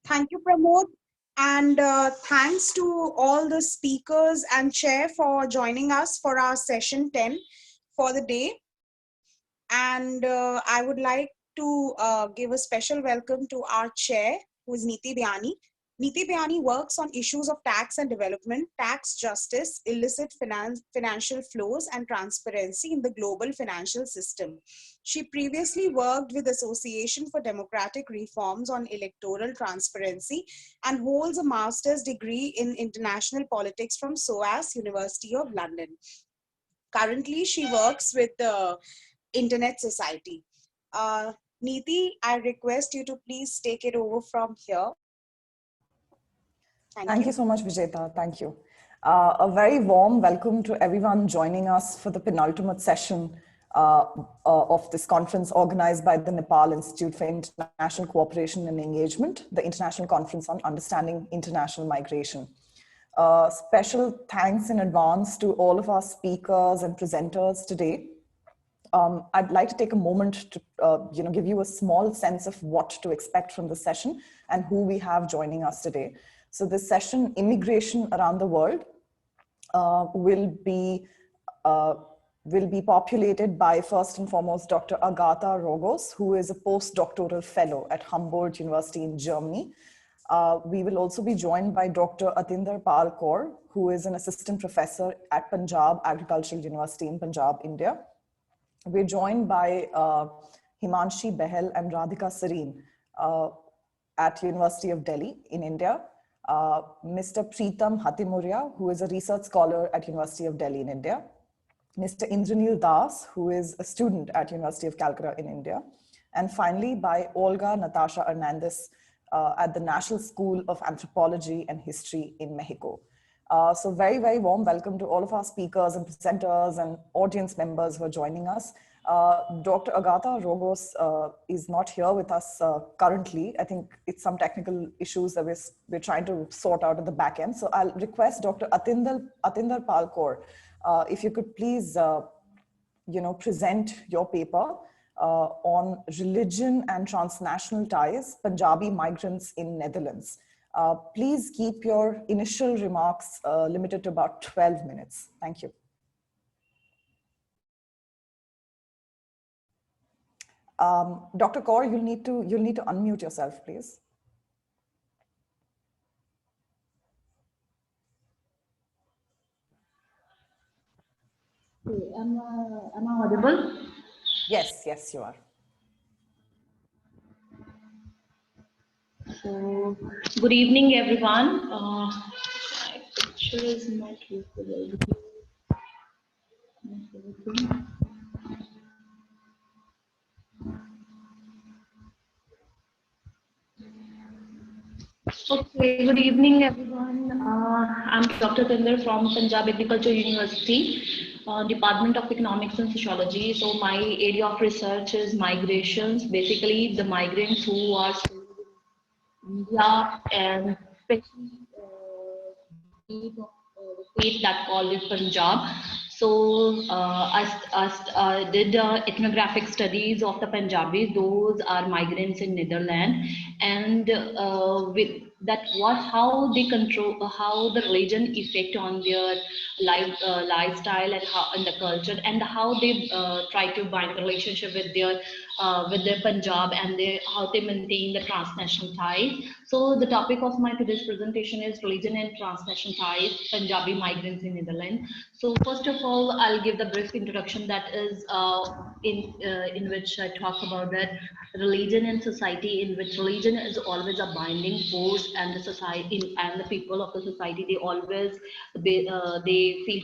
Thank you, Pramod. And thanks to all the speakers and chair for joining us for our session 10 for the day. And I would like to give a special welcome to our chair, who is Neeti Biyani. Neeti Biyani works on issues of tax and development, tax justice, illicit financial flows, and transparency in the global financial system. She previously worked with Association for Democratic Reforms on electoral transparency and holds a master's degree in international politics from SOAS, University of London. Currently, she works with the Internet Society. Neeti, I request you to please take it over from here. Thank you so much, Vijeta. Thank you. A very warm welcome to everyone joining us for the penultimate session of this conference organized by the Nepal Institute for International Cooperation and Engagement, the International Conference on Understanding International Migration. Special thanks in advance to all of our speakers and presenters today. I'd like to take a moment to give you a small sense of what to expect from the session and who we have joining us today. So this session, Immigration Around the World, will be populated by, first and foremost, Dr. Agatha Rogos, who is a postdoctoral fellow at Humboldt University in Germany. We will also be joined by Dr. Atinder Kaur, who is an assistant professor at Punjab Agricultural University in Punjab, India. We're joined by Himanshi, Bahl, and Radhika Sareen at University of Delhi in India. Mr. Pritom Hatimuria, who is a research scholar at University of Delhi in India. Mr. Indranil Das, who is a student at University of Calcutta in India. And finally, by Olga, Natasha, Hernández at the National School of Anthropology and History in Mexico. So very, very warm welcome to all of our speakers and presenters and audience members who are joining us. Dr. Agatha Rogos is not here with us currently. I think it's some technical issues that we're trying to sort out at the back end. So I'll request Dr. Atinder Kaur, if you could please, present your paper on religion and transnational ties, Punjabi migrants in Netherlands. Please keep your initial remarks limited to about 12 minutes. Thank you. Dr. Kaur, you'll need to unmute yourself, please. Okay, am I audible? Yes, you are. So, good evening, everyone. My picture is not visible. Okay, good evening, everyone. I'm Dr. Atinder from Punjab Agriculture University, Department of Economics and Sociology. So my area of research is migrations, basically the migrants who are in India, and especially the state that called it Punjab. So I did ethnographic studies of the Punjabis. Those are migrants in Netherlands, and with that, how they control, how the religion affect on their lifestyle and the culture, and how they try to bind relationship with their Punjab, and how they maintain the transnational ties. So the topic of my today's presentation is religion and transnational ties, Punjabi migrants in Netherlands. So first of all, I'll give the brief introduction that is in which I talk about that religion and society, in which religion is always a binding force, and the society and the people of the society, they always they feel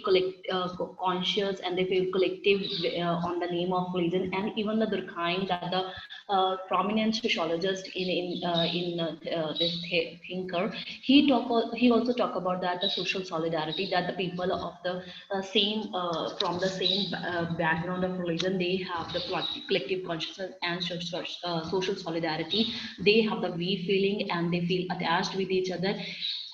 conscious, and they feel collective on the name of religion. And even the Durkheim, that the prominent sociologist in this thinker, he also talk about that the social solidarity, that the people of the same from the same background of religion, they have the collective consciousness and social solidarity. They have the we feeling and they feel attached with each other,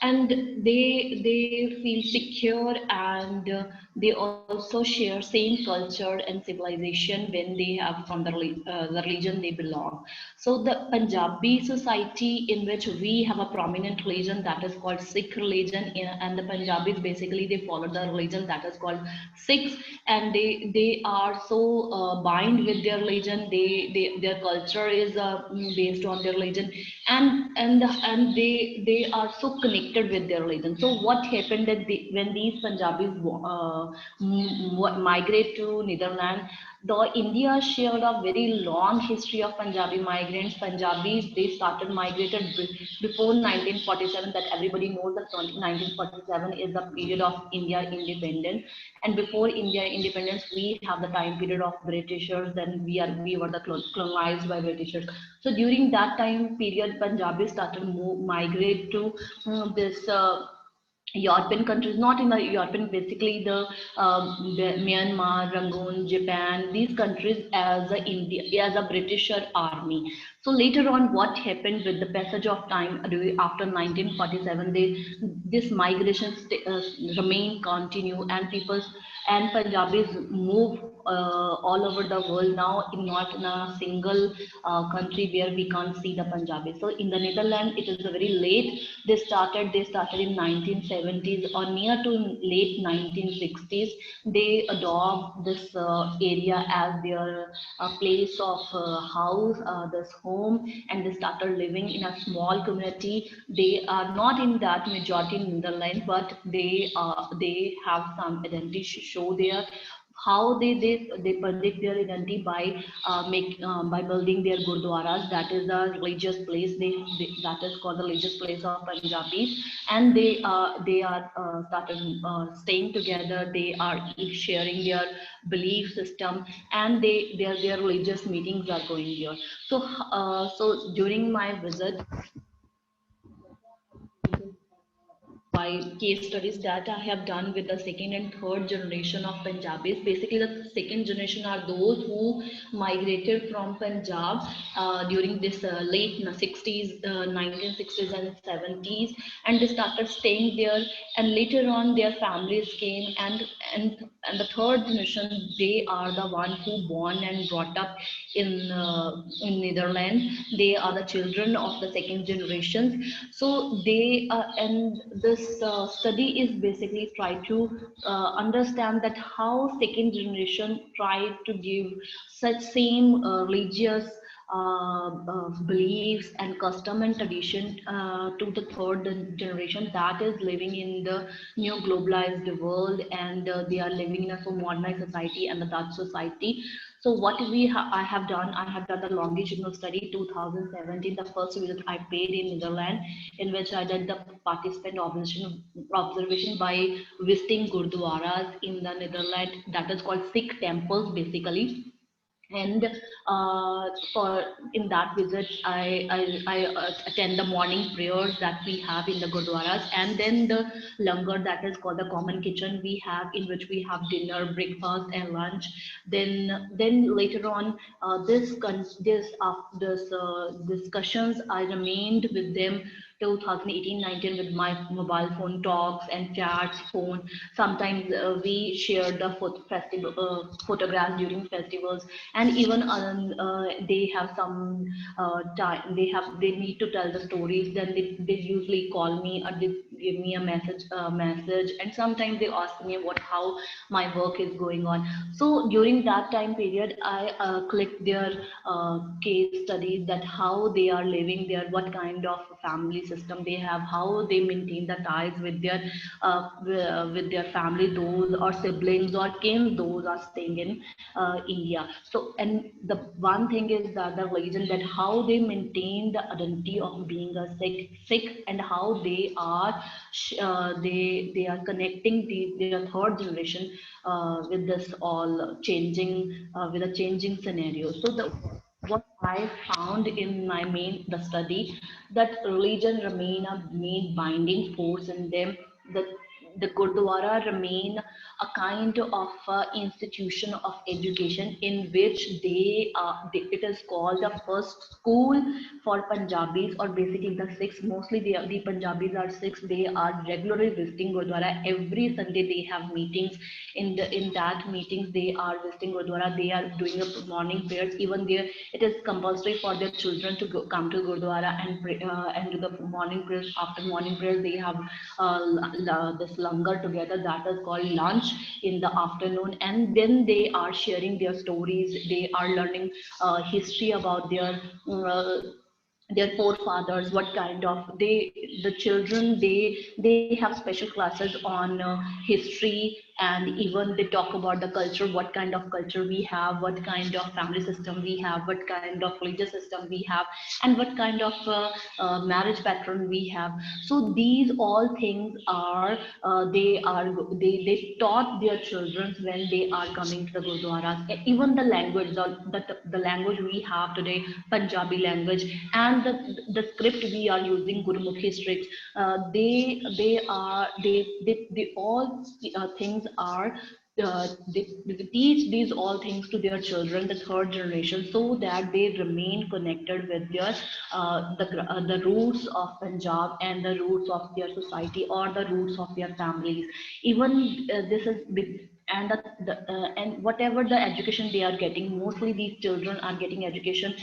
and they feel secure, and they also share same culture and civilization when they have from the religion they belong. So the Punjabi society, in which we have a prominent religion that is called Sikh religion, and the Punjabis basically they follow the religion that is called Sikhs, and they are so bind with their religion. Their culture is based on their religion, and they are so connected with their religion. So what happened that when these Punjabis migrate to Netherlands, though India shared a very long history of Punjabi migrants. Punjabis, they started migrated before 1947. That everybody knows that 1947 is the period of India independence, and before India independence, we have the time period of Britishers. Then we were the colonized by Britishers. So during that time period, Punjabis started migrate to this. European countries, not in the European, basically the Myanmar, Rangoon, Japan, these countries as a India, as a Britisher army. So later on, what happened with the passage of time after 1947, this migration remain continue, and people and Punjabis move all over the world now, not in a single country where we can't see the Punjabi. So in the Netherlands, it is a very late. They started in 1970s or near to late 1960s. They adopt this area as their place of house, this home, and they started living in a small community. They are not in that majority in Netherlands, but they have some identity show there. How they predict their identity by by building their gurdwaras. That is the religious place. That is called the religious place of Punjabis, and they are started staying together. They are sharing their belief system, and their religious meetings are going there. So so during my visit, by case studies that I have done with the second and third generation of Punjabis. Basically, the second generation are those who migrated from Punjab during this late 60s, 1960s and 70s, and they started staying there. And later on, their families came, and the third generation, they are the one who born and brought up in Netherlands. They are the children of the second generations. So they and this study is basically try to understand that how second generation try to give such same religious beliefs and custom and tradition to the third generation that is living in the new globalized world, and they are living in a so modernized society and the Dutch society. So what I have done, the longitudinal study 2017, the first visit I paid in Netherlands, in which I did the participant observation by visiting gurdwaras in the Netherlands, that is called Sikh temples basically. And for in that visit, I attend the morning prayers that we have in the gurdwaras, and then the langar, that is called the common kitchen we have, in which we have dinner, breakfast, and lunch. Then later on, this discussions, I remained with them 2018-19 with my mobile phone talks and chats, phone. Sometimes we share the photographs during festivals, and even they have some time. They need to tell the stories. Then they usually call me or they give me a message, and sometimes they ask me what how my work is going on. So during that time period, I clicked their case studies, that how they are living there, what kind of family system they have, how they maintain the ties with their family, those or siblings or kin, those are staying in India. So, and the one thing is that the religion, that how they maintain the identity of being a Sikh, and how they are they are connecting their third generation with this all changing with a changing scenario. So the what I found in my the study, that religion remain a main binding force in them. That the Gurdwara remain a kind of institution of education in which it is called the first school for Punjabis, or basically the Sikhs. Mostly the Punjabis are Sikhs. They are regularly visiting Gurdwara. Every Sunday they have meetings. In that meetings they are visiting Gurdwara. They are doing a morning prayers. Even there, it is compulsory for their children to come to Gurdwara and pray, and do the morning prayers. After morning prayers, they have this langar together, that is called lunch in the afternoon, and then they are sharing their stories. They are learning history about their forefathers, what kind of the children, they have special classes on history, and even they talk about the culture, what kind of culture we have, what kind of family system we have, what kind of religious system we have, and what kind of marriage pattern we have. So these all things are they taught their children when they are coming to the gurdwaras. Even the language, the language we have today, Punjabi language, and the script we are using, Gurmukhi scripts, they all things are they teach these all things to their children, the third generation, so that they remain connected with their the roots of Punjab and the roots of their society, or the roots of their families. Even this is big, and and whatever the education they are getting, mostly these children are getting education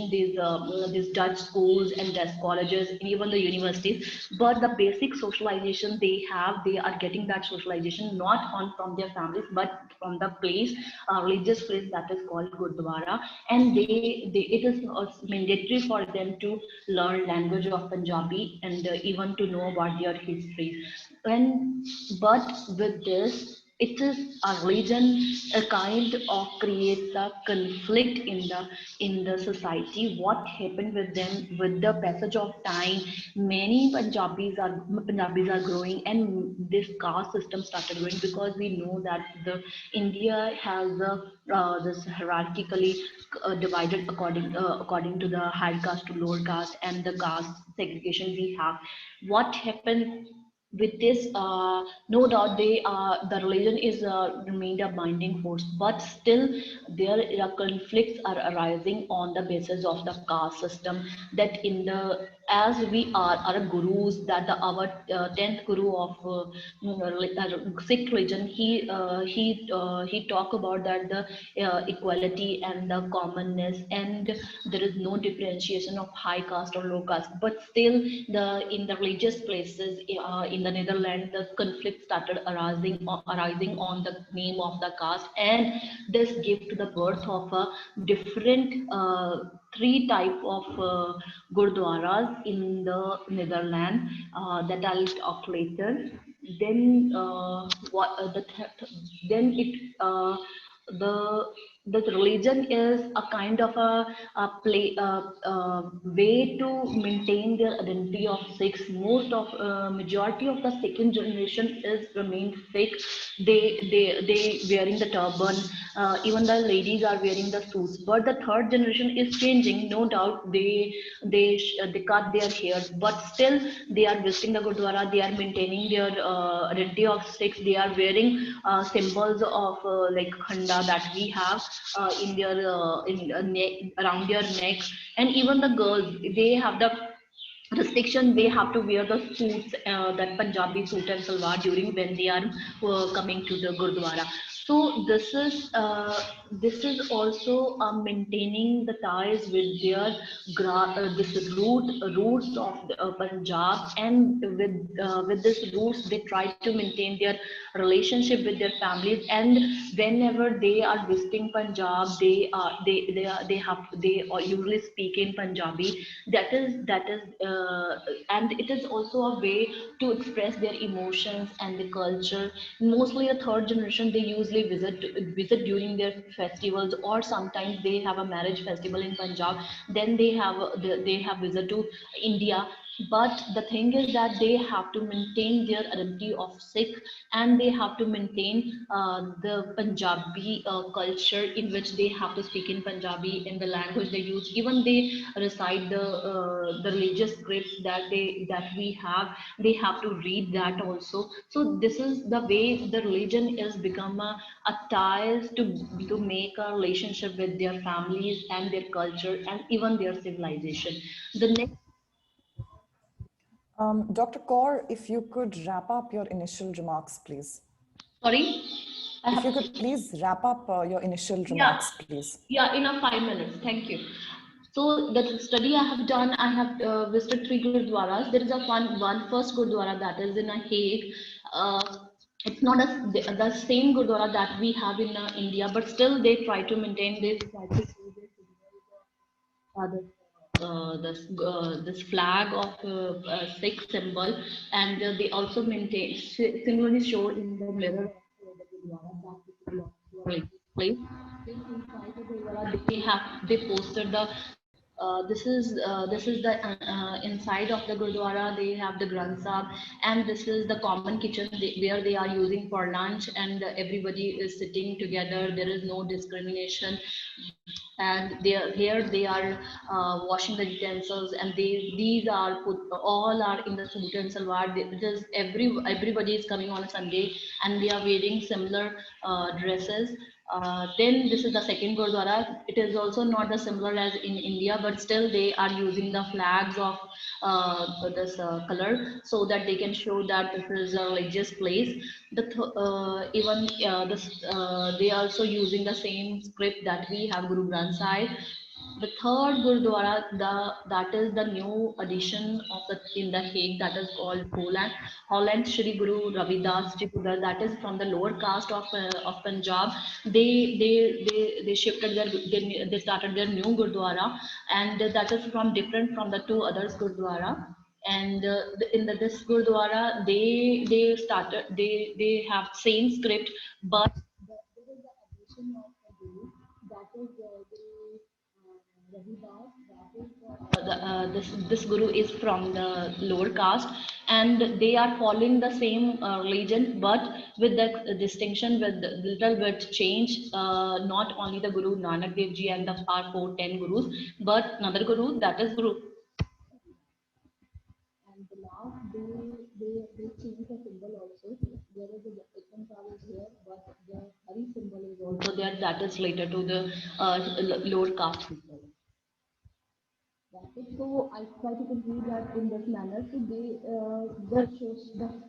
these Dutch schools and Dutch colleges and even the universities. But the basic socialization they have, they are getting that socialization not on from their families, but from the place, religious place, that is called Gurdwara. And it is mandatory for them to learn language of Punjabi, and even to know about their history. And but with this, it is a religion, a kind of creates a conflict in the society. What happened with them with the passage of time? Many Punjabis are growing, and this caste system started growing, because we know that the India has this hierarchically divided according to the higher caste to lower caste, and the caste segregation we have. What happened with this, no doubt the religion is remained a binding force, but still there are conflicts are arising on the basis of the caste system. That in the, as we are our gurus, that our 10th guru of Sikh religion, he talk about that the equality and the commonness, and there is no differentiation of high caste or low caste. But still, in the religious places in the Netherlands, the conflict started arising on the name of the caste, and this gave to the birth of a different three type of gurdwaras in the Netherlands, that I'll talk later. Then then it the the religion is a kind of a way to maintain their identity of Sikhs. Most of majority of the second generation is remain Sikh. They wearing the turban. Even the ladies are wearing the suits. But the third generation is changing. No doubt they cut their hair, but still they are visiting the Gurdwara. They are maintaining their identity of Sikhs. They are wearing symbols of like khanda that we have in their around their necks. And even the girls, they have the restriction, they have to wear the suits, that Punjabi suit and salwar, during when they are coming to the Gurdwara. So this is also maintaining the ties with their this roots of the, Punjab, and with this roots they try to maintain their relationship with their families. And whenever they are visiting Punjab, they usually speak in Punjabi. That is and it is also a way to express their emotions and the culture. Mostly the third generation, they usually visit during their festivals, or sometimes they have a marriage festival in Punjab, then they have visit to India. But the thing is that they have to maintain their identity of Sikh, and they have to maintain the Punjabi culture, in which they have to speak in Punjabi in the language they use. Even they recite the religious scripts that we have, they have to read that also. So this is the way the religion is become a ties to make a relationship with their families and their culture and even their civilization. The next. Dr. Kaur, if you could wrap up your initial remarks, please. Sorry, I If have. you could please wrap up your initial Yeah, remarks, please. yeah, in a 5 minutes. Thank you. So the study I have done, I have visited 3 gurdwaras. There is one first gurdwara that is in a Hague. It's not the same gurdwara that we have in India, but still they try to maintain this, try to show this, this flag of Sikh symbol, and they also maintain similarly show in the mirror of the Gurdwara that belongs to a religious place. Then inside the Gurdwara they posted the this is the inside of the Gurdwara. They have the Granth Sahib, and this is the common kitchen where they are using for lunch, and everybody is sitting together. There is no discrimination, and here they are washing the utensils, and these are put all are in the suit and salwar. Because everybody is coming on a Sunday, and they are wearing similar dresses. Then this is the second Gurdwara. It is also not as similar as in India, but still they are using the flags of this color, so that they can show that this is a religious place. Even they are also using the same script that we have, Guru Granth Sahib. The third Gurdwara, that is the new addition of the in the Hague, that is called Holland Shri Guru Ravidas Ji Pudar, that is from the lower caste of Punjab. They shifted they started their new Gurdwara, and that is from different from the two others Gurdwara. And this Gurdwara, they started they have same script, but there is the addition of the Guru, that is Guru Ravidas, that is this Guru is from the lower caste, and they are following the same religion, but with the distinction, with the little bit change. Not only the Guru Nanak Dev Ji and the our 410 Gurus, but another Guru, that is Guru. And the last, they change the symbol also. There is a Pritom is here, but the Hari symbol is also there. That is related to the lower caste people. That's it. So I try to conclude that in this manner. So the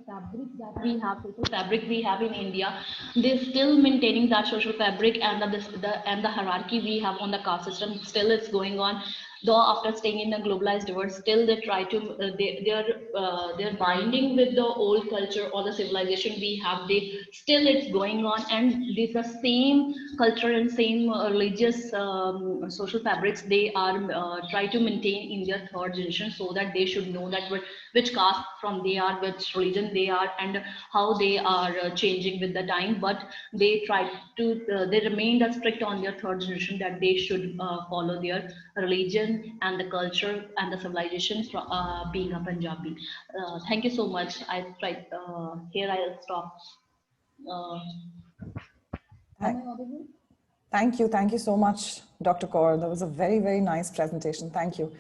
fabric that we have, social fabric we have in India, they're still maintaining that social fabric, and the hierarchy we have on the caste system. Still, it's going on. Though after staying in a globalized world, still they try to they're binding with the old culture or the civilization we have. They still it's going on, and these the same culture and same religious social fabrics they are try to maintain in their third generation, so that they should know that which caste from they are, which religion they are, and how they are changing with the time. But they try to they remained strict on their third generation, that they should follow their religion and the culture and the civilization from being a Punjabi. Thank you so much. I tried here. I'll stop. Am I audible? Thank you so much, Dr. Kaur. That was a very, very nice presentation. Thank you.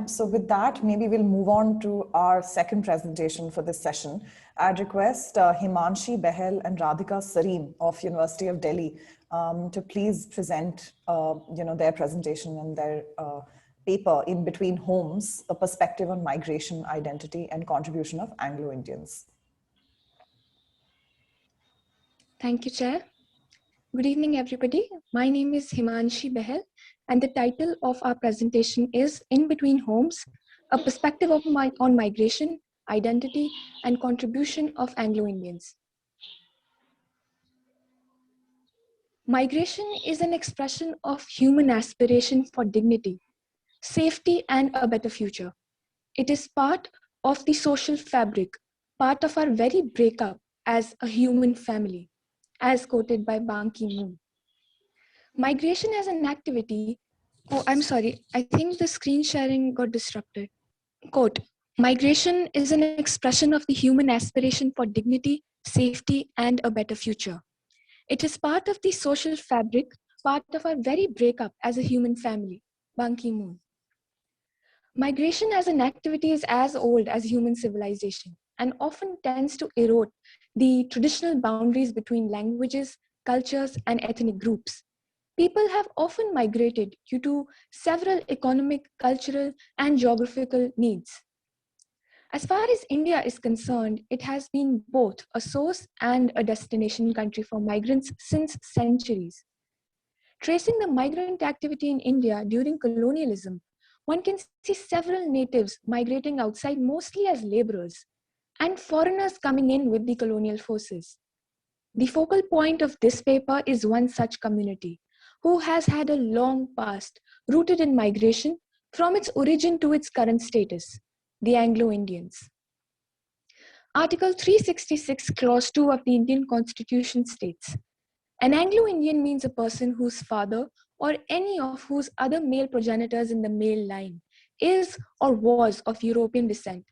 So with that, maybe we'll move on to our second presentation for this session. I'd request Himanshi, Bahl, and Radhika Sareen of University of Delhi to please present their presentation and their paper, In Between Homes, A Perspective on Migration, Identity, and Contribution of Anglo Indians. Thank you, Chair. Good evening, everybody. My name is Himanshi Bahl, and the title of our presentation is In Between Homes, A Perspective on Migration, Identity, and Contribution of Anglo Indians. Migration is an expression of human aspiration for dignity, safety, and a better future. It is part of the social fabric, part of our very breakup as a human family, as quoted by Ban Ki-moon. Migration as an activity, oh, I'm sorry, I think the screen sharing got disrupted. Quote, migration is an expression of the human aspiration for dignity, safety, and a better future. It is part of the social fabric, part of our very breakup as a human family. Ban Ki-moon. Migration as an activity is as old as human civilization and often tends to erode the traditional boundaries between languages, cultures, and ethnic groups. People have often migrated due to several economic, cultural, and geographical needs. As far as India is concerned, it has been both a source and a destination country for migrants since centuries. Tracing the migrant activity in India during colonialism, one can see several natives migrating outside mostly as laborers and foreigners coming in with the colonial forces. The focal point of this paper is one such community who has had a long past rooted in migration from its origin to its current status, the Anglo Indians. Article 366, Clause 2 of the Indian Constitution states, an Anglo-Indian means a person whose father or any of whose other male progenitors in the male line is or was of European descent,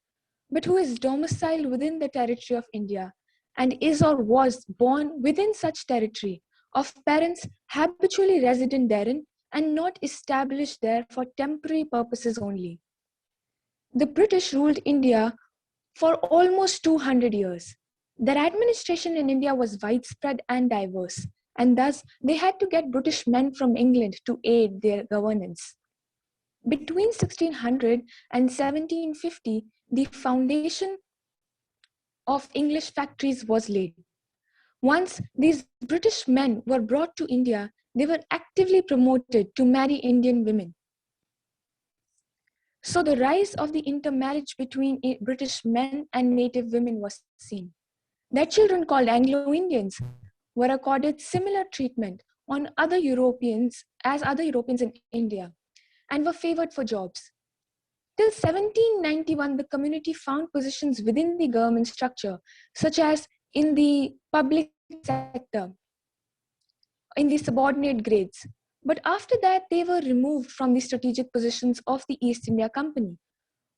but who is domiciled within the territory of India and is or was born within such territory of parents habitually resident therein and not established there for temporary purposes only. The British ruled India for almost 200 years. Their administration in India was widespread and diverse, and thus they had to get British men from England to aid their governance. Between 1600 and 1750, the foundation of English factories was laid. Once these British men were brought to India, they were actively promoted to marry Indian women. So the rise of the intermarriage between British men and native women was seen. Their children, called Anglo Indians, were accorded similar treatment on other Europeans in India and were favored for jobs. Till 1791, the community found positions within the government structure, such as in the public sector, in the subordinate grades. But after that, they were removed from the strategic positions of the East India Company.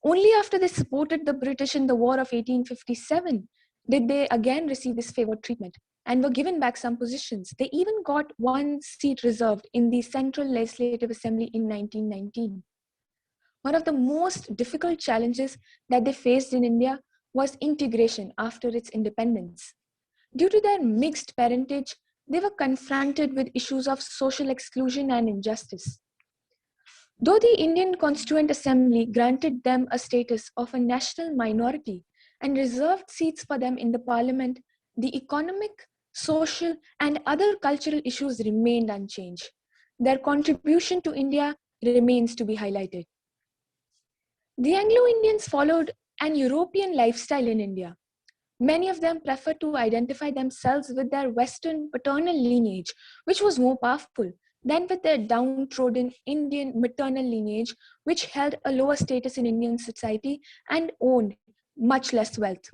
Only after they supported the British in the War of 1857 did they again receive this favored treatment and were given back some positions. They even got one seat reserved in the Central Legislative Assembly in 1919. One of the most difficult challenges that they faced in India was integration after its independence. Due to their mixed parentage, they were confronted with issues of social exclusion and injustice. Though the Indian Constituent Assembly granted them a status of a national minority and reserved seats for them in the parliament, the economic, social, and other cultural issues remained unchanged. Their contribution to India remains to be highlighted. The Anglo-Indians followed an European lifestyle in India. Many of them preferred to identify themselves with their Western paternal lineage, which was more powerful, than with their downtrodden Indian maternal lineage, which held a lower status in Indian society and owned much less wealth.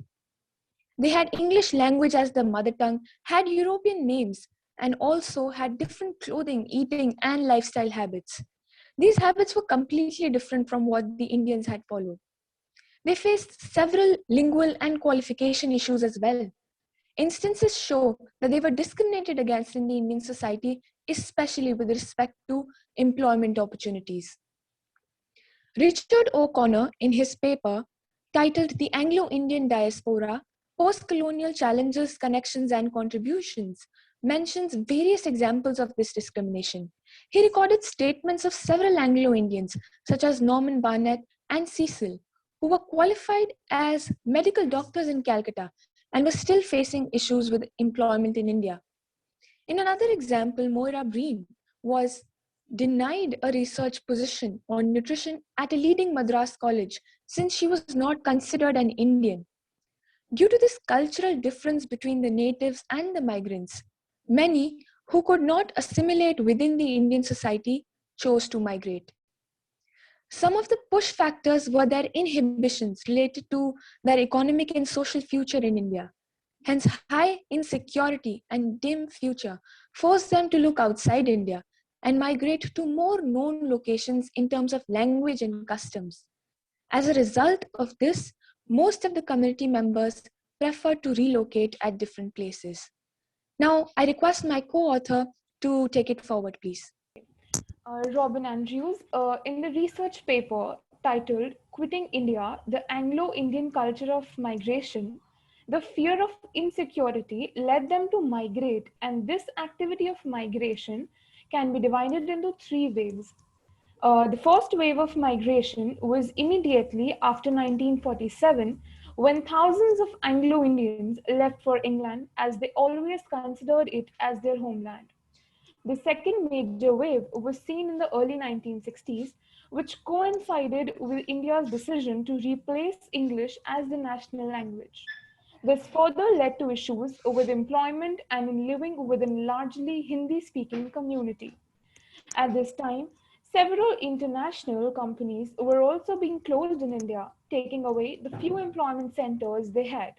They had English language as their mother tongue, had European names, and also had different clothing, eating, and lifestyle habits. These habits were completely different from what the Indians had followed. They faced several lingual and qualification issues as well. Instances show that they were discriminated against in the Indian society, especially with respect to employment opportunities. Richard O'Connor, in his paper titled The Anglo-Indian Diaspora, Post-Colonial Challenges, Connections and Contributions, mentions various examples of this discrimination. He recorded statements of several Anglo-Indians, such as Norman Barnett and Cecil, who were qualified as medical doctors in Calcutta and were still facing issues with employment in India. In another example, Moira Breen was denied a research position on nutrition at a leading Madras college since she was not considered an Indian. Due to this cultural difference between the natives and the migrants, many who could not assimilate within the Indian society chose to migrate. Some of the push factors were their inhibitions related to their economic and social future in India. Hence, high insecurity and dim future forced them to look outside India and migrate to more known locations in terms of language and customs. As a result of this, most of the community members prefer to relocate at different places. Now, I request my co-author to take it forward, please. Robin Andrews, in the research paper titled Quitting India, the Anglo Indian Culture of Migration, the fear of insecurity led them to migrate, and this activity of migration can be divided into three waves. The first wave of migration was immediately after 1947, when thousands of Anglo Indians left for England as they always considered it as their homeland. The second major wave was seen in the early 1960s, which coincided with India's decision to replace English as the national language. This further led to issues with employment and in living within largely Hindi-speaking community. At this time, several international companies were also being closed in India, taking away the few employment centers they had.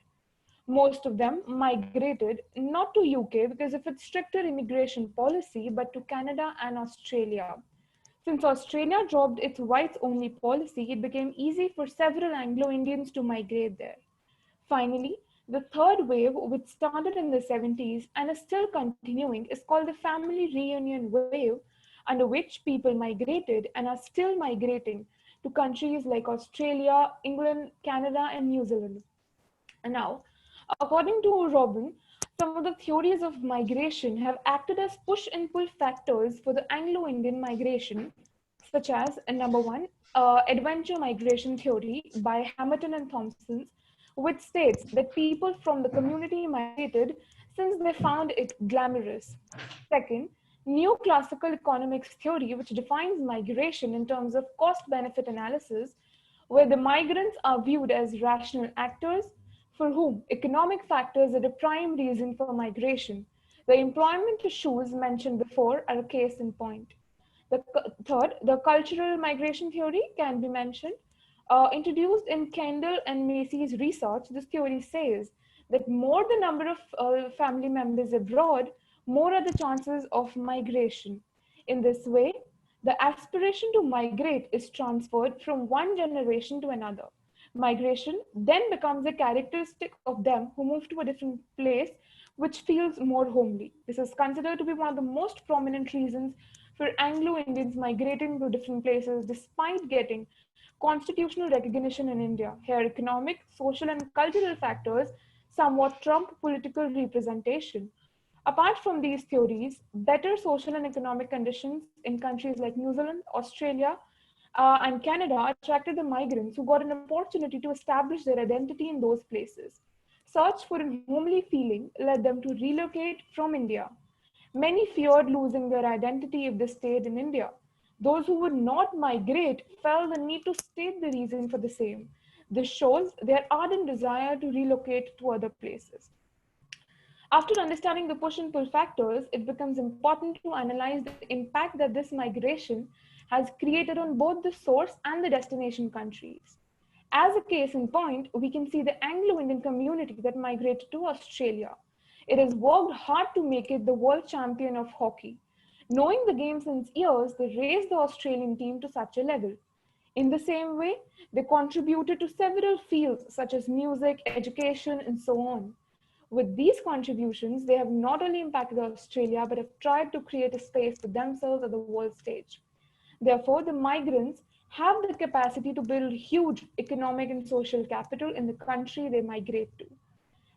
Most of them migrated not to UK because of its stricter immigration policy, but to Canada and Australia. Since Australia dropped its whites-only policy, it became easy for several Anglo-Indians to migrate there. Finally, the third wave, which started in the 70s and is still continuing, is called the family reunion wave, under which people migrated and are still migrating to countries like Australia, England, Canada, and New Zealand. And now, according to Robin, some of the theories of migration have acted as push and pull factors for the Anglo-Indian migration, such as number one, adventure migration theory by Hamilton and Thompson, which states that people from the community migrated since they found it glamorous. Second, new classical economics theory, which defines migration in terms of cost-benefit analysis, where the migrants are viewed as rational actors for whom economic factors are the prime reason for migration. The employment issues mentioned before are a case in point. Third, the cultural migration theory can be mentioned. Introduced in Kendall and Macy's research, this theory says that more the number of family members abroad, more are the chances of migration. In this way, the aspiration to migrate is transferred from one generation to another. Migration then becomes a characteristic of them who move to a different place which feels more homely. This is considered to be one of the most prominent reasons for Anglo-Indians migrating to different places despite getting constitutional recognition in India. Here, economic, social, and cultural factors somewhat trump political representation. Apart from these theories, better social and economic conditions in countries like New Zealand, Australia, and Canada attracted the migrants who got an opportunity to establish their identity in those places. Search for a homely feeling led them to relocate from India. Many feared losing their identity if they stayed in India. Those who would not migrate felt the need to state the reason for the same. This shows their ardent desire to relocate to other places. After understanding the push and pull factors, it becomes important to analyze the impact that this migration has created on both the source and the destination countries. As a case in point, we can see the Anglo-Indian community that migrated to Australia. It has worked hard to make it the world champion of hockey. Knowing the game since years, they raised the Australian team to such a level. In the same way, they contributed to several fields such as music, education, and so on. With these contributions, they have not only impacted Australia, but have tried to create a space for themselves at the world stage. Therefore, the migrants have the capacity to build huge economic and social capital in the country they migrate to.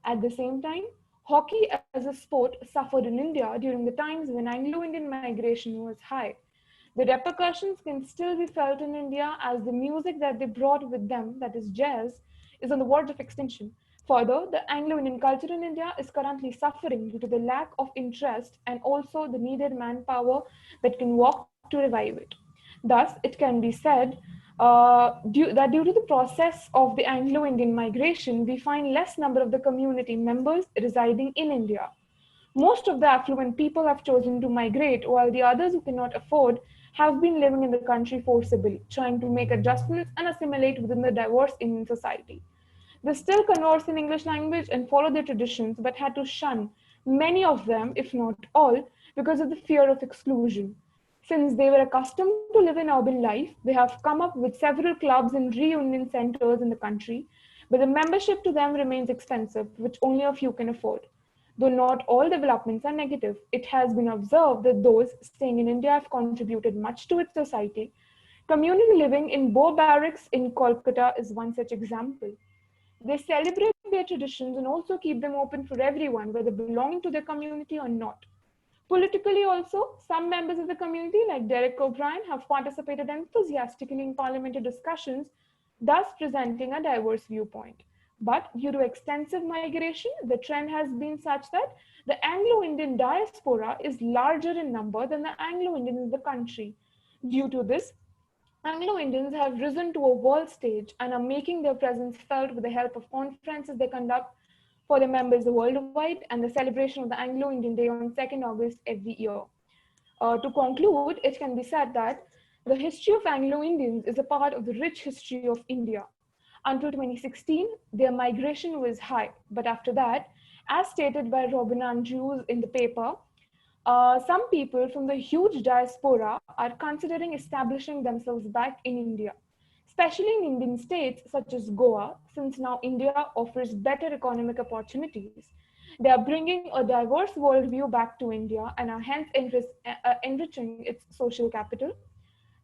At the same time, hockey as a sport suffered in India during the times when Anglo-Indian migration was high. The repercussions can still be felt in India as the music that they brought with them, that is jazz, is on the verge of extinction. Further, the Anglo-Indian culture in India is currently suffering due to the lack of interest and also the needed manpower that can work to revive it. Thus, it can be said that due to the process of the Anglo-Indian migration, we find less number of the community members residing in India. Most of the affluent people have chosen to migrate, while the others who cannot afford have been living in the country forcibly, trying to make adjustments and assimilate within the diverse Indian society. They still converse in English language and follow their traditions, but had to shun many of them, if not all, because of the fear of exclusion. Since they were accustomed to live in urban life, they have come up with several clubs and reunion centers in the country, but the membership to them remains expensive, which only a few can afford. Though not all developments are negative, it has been observed that those staying in India have contributed much to its society. Community living in Bow Barracks in Calcutta is one such example. They celebrate their traditions and also keep them open for everyone, whether belonging to their community or not. Politically also, some members of the community, like Derek O'Brien, have participated enthusiastically in parliamentary discussions, thus presenting a diverse viewpoint. But due to extensive migration, the trend has been such that the Anglo-Indian diaspora is larger in number than the Anglo-Indians in the country. Due to this, Anglo-Indians have risen to a world stage and are making their presence felt with the help of conferences they conduct for their members worldwide and the celebration of the Anglo-Indian Day on 2nd August every year. To conclude, it can be said that the history of Anglo-Indians is a part of the rich history of India. Until 2016, their migration was high, but after that, as stated by Robin Andrews in the paper, some people from the huge diaspora are considering establishing themselves back in India, especially in Indian states such as Goa, since now India offers better economic opportunities. They are bringing a diverse worldview back to India and are hence enriching its social capital.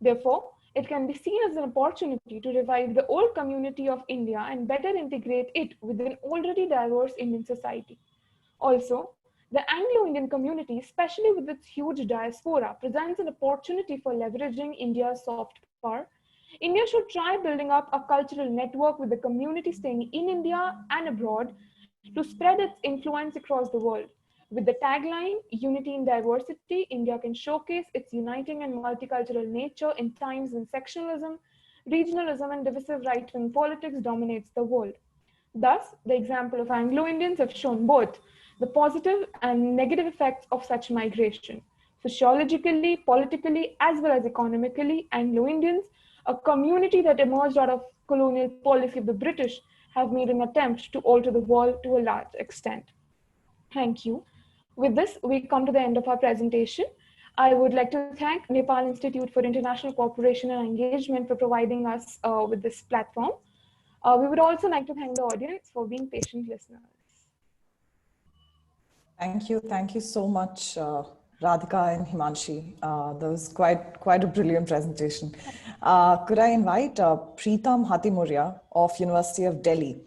Therefore, it can be seen as an opportunity to revive the old community of India and better integrate it with an already diverse Indian society. Also, the Anglo-Indian community, especially with its huge diaspora, presents an opportunity for leveraging India's soft power. India should try building up a cultural network with the community staying in India and abroad to spread its influence across the world. With the tagline, Unity in Diversity, India can showcase its uniting and multicultural nature in times when sectionalism, regionalism, and divisive right-wing politics dominates the world. Thus, the example of Anglo-Indians have shown both the positive and negative effects of such migration. Sociologically, politically, as well as economically, Anglo-Indians, a community that emerged out of colonial policy of the British, have made an attempt to alter the world to a large extent. Thank you. With this, we come to the end of our presentation. I would like to thank Nepal Institute for International Cooperation and Engagement for providing us with this platform. We would also like to thank the audience for being patient listeners. Thank you so much, Radhika and Himanshi. That was quite a brilliant presentation. Could I invite Pritom Hatimuria of University of Delhi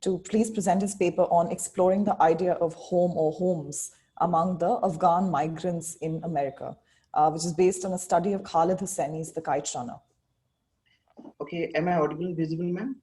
to please present his paper on exploring the idea of home or homes among the Afghan migrants in America, which is based on a study of Khaled Hosseini's The Kite Runner. Okay, am I audible and visible, ma'am?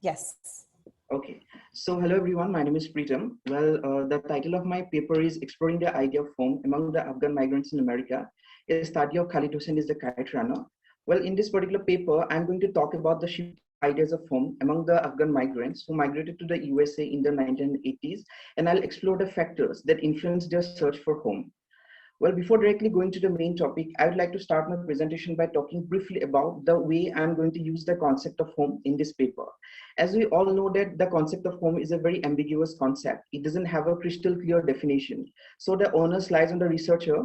Yes. Okay, so hello everyone, my name is Pritom. Well, the title of my paper is Exploring the Idea of Home Among the Afghan Migrants in America, a study of Khaled Hosseini's The Kite Runner. Well, in this particular paper, I'm going to talk about the shift ideas of home among the Afghan migrants who migrated to the USA in the 1980s, and I'll explore the factors that influenced their search for home. Well, before directly going to the main topic, I would like to start my presentation by talking briefly about the way I'm going to use the concept of home in this paper. As we all know that the concept of home is a very ambiguous concept. It doesn't have a crystal clear definition. So the onus lies on the researcher,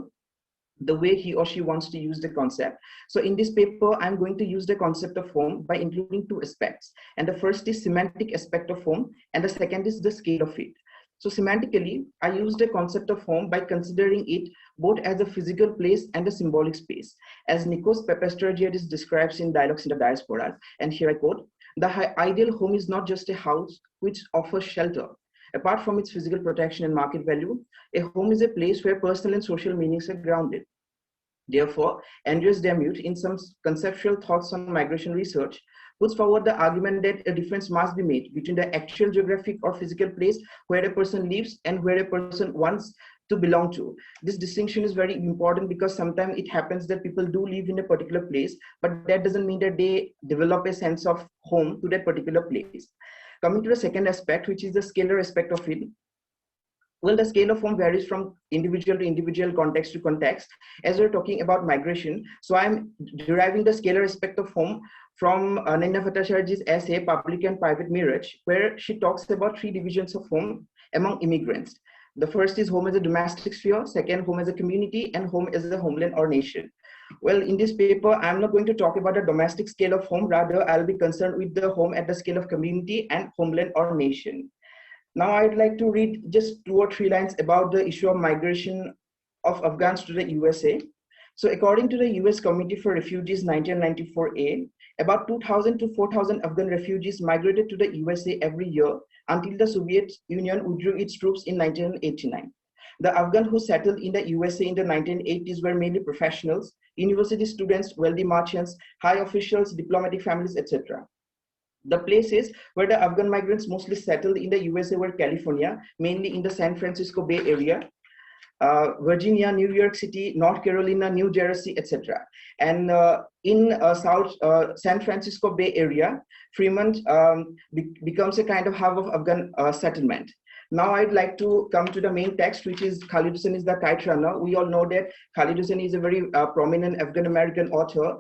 the way he or she wants to use the concept. So in this paper, I'm going to use the concept of home by including two aspects. And the first is semantic aspect of home, and the second is the scale of it. So semantically, I use the concept of home by considering it both as a physical place and a symbolic space. As Nikos Papastragiadis describes in Dialogues in the Diaspora, and here I quote, "The ideal home is not just a house which offers shelter. Apart from its physical protection and market value, a home is a place where personal and social meanings are grounded." Therefore, Andreas Demuth, in some conceptual thoughts on migration research, puts forward the argument that a difference must be made between the actual geographic or physical place where a person lives and where a person wants to belong to. This distinction is very important because sometimes it happens that people do live in a particular place, but that doesn't mean that they develop a sense of home to that particular place. Coming to the second aspect, which is the scalar aspect of it. Well, the scale of home varies from individual to individual, context to context. As we're talking about migration, so I'm deriving the scalar aspect of home from Nina Bhattacharya's essay, Public and Private Marriage, where she talks about three divisions of home among immigrants. The first is home as a domestic sphere, second, home as a community, and home as a homeland or nation. Well, in this paper, I'm not going to talk about the domestic scale of home, rather I'll be concerned with the home at the scale of community and homeland or nation. Now I'd like to read just 2 or 3 lines about the issue of migration of Afghans to the USA. So according to the US Committee for Refugees 1994A, about 2,000 to 4,000 Afghan refugees migrated to the USA every year until the Soviet Union withdrew its troops in 1989. The Afghans who settled in the USA in the 1980s were mainly professionals, university students, wealthy merchants, high officials, diplomatic families, etc. The places where the Afghan migrants mostly settled in the USA were California, mainly in the San Francisco Bay Area, Virginia, New York City, North Carolina, New Jersey, etc. And in San Francisco Bay Area, Fremont becomes a kind of hub of Afghan settlement. Now I'd like to come to the main text, which is Khaled Hosseini is the Kite Runner. We all know that Khaled Hosseini is a very prominent Afghan-American author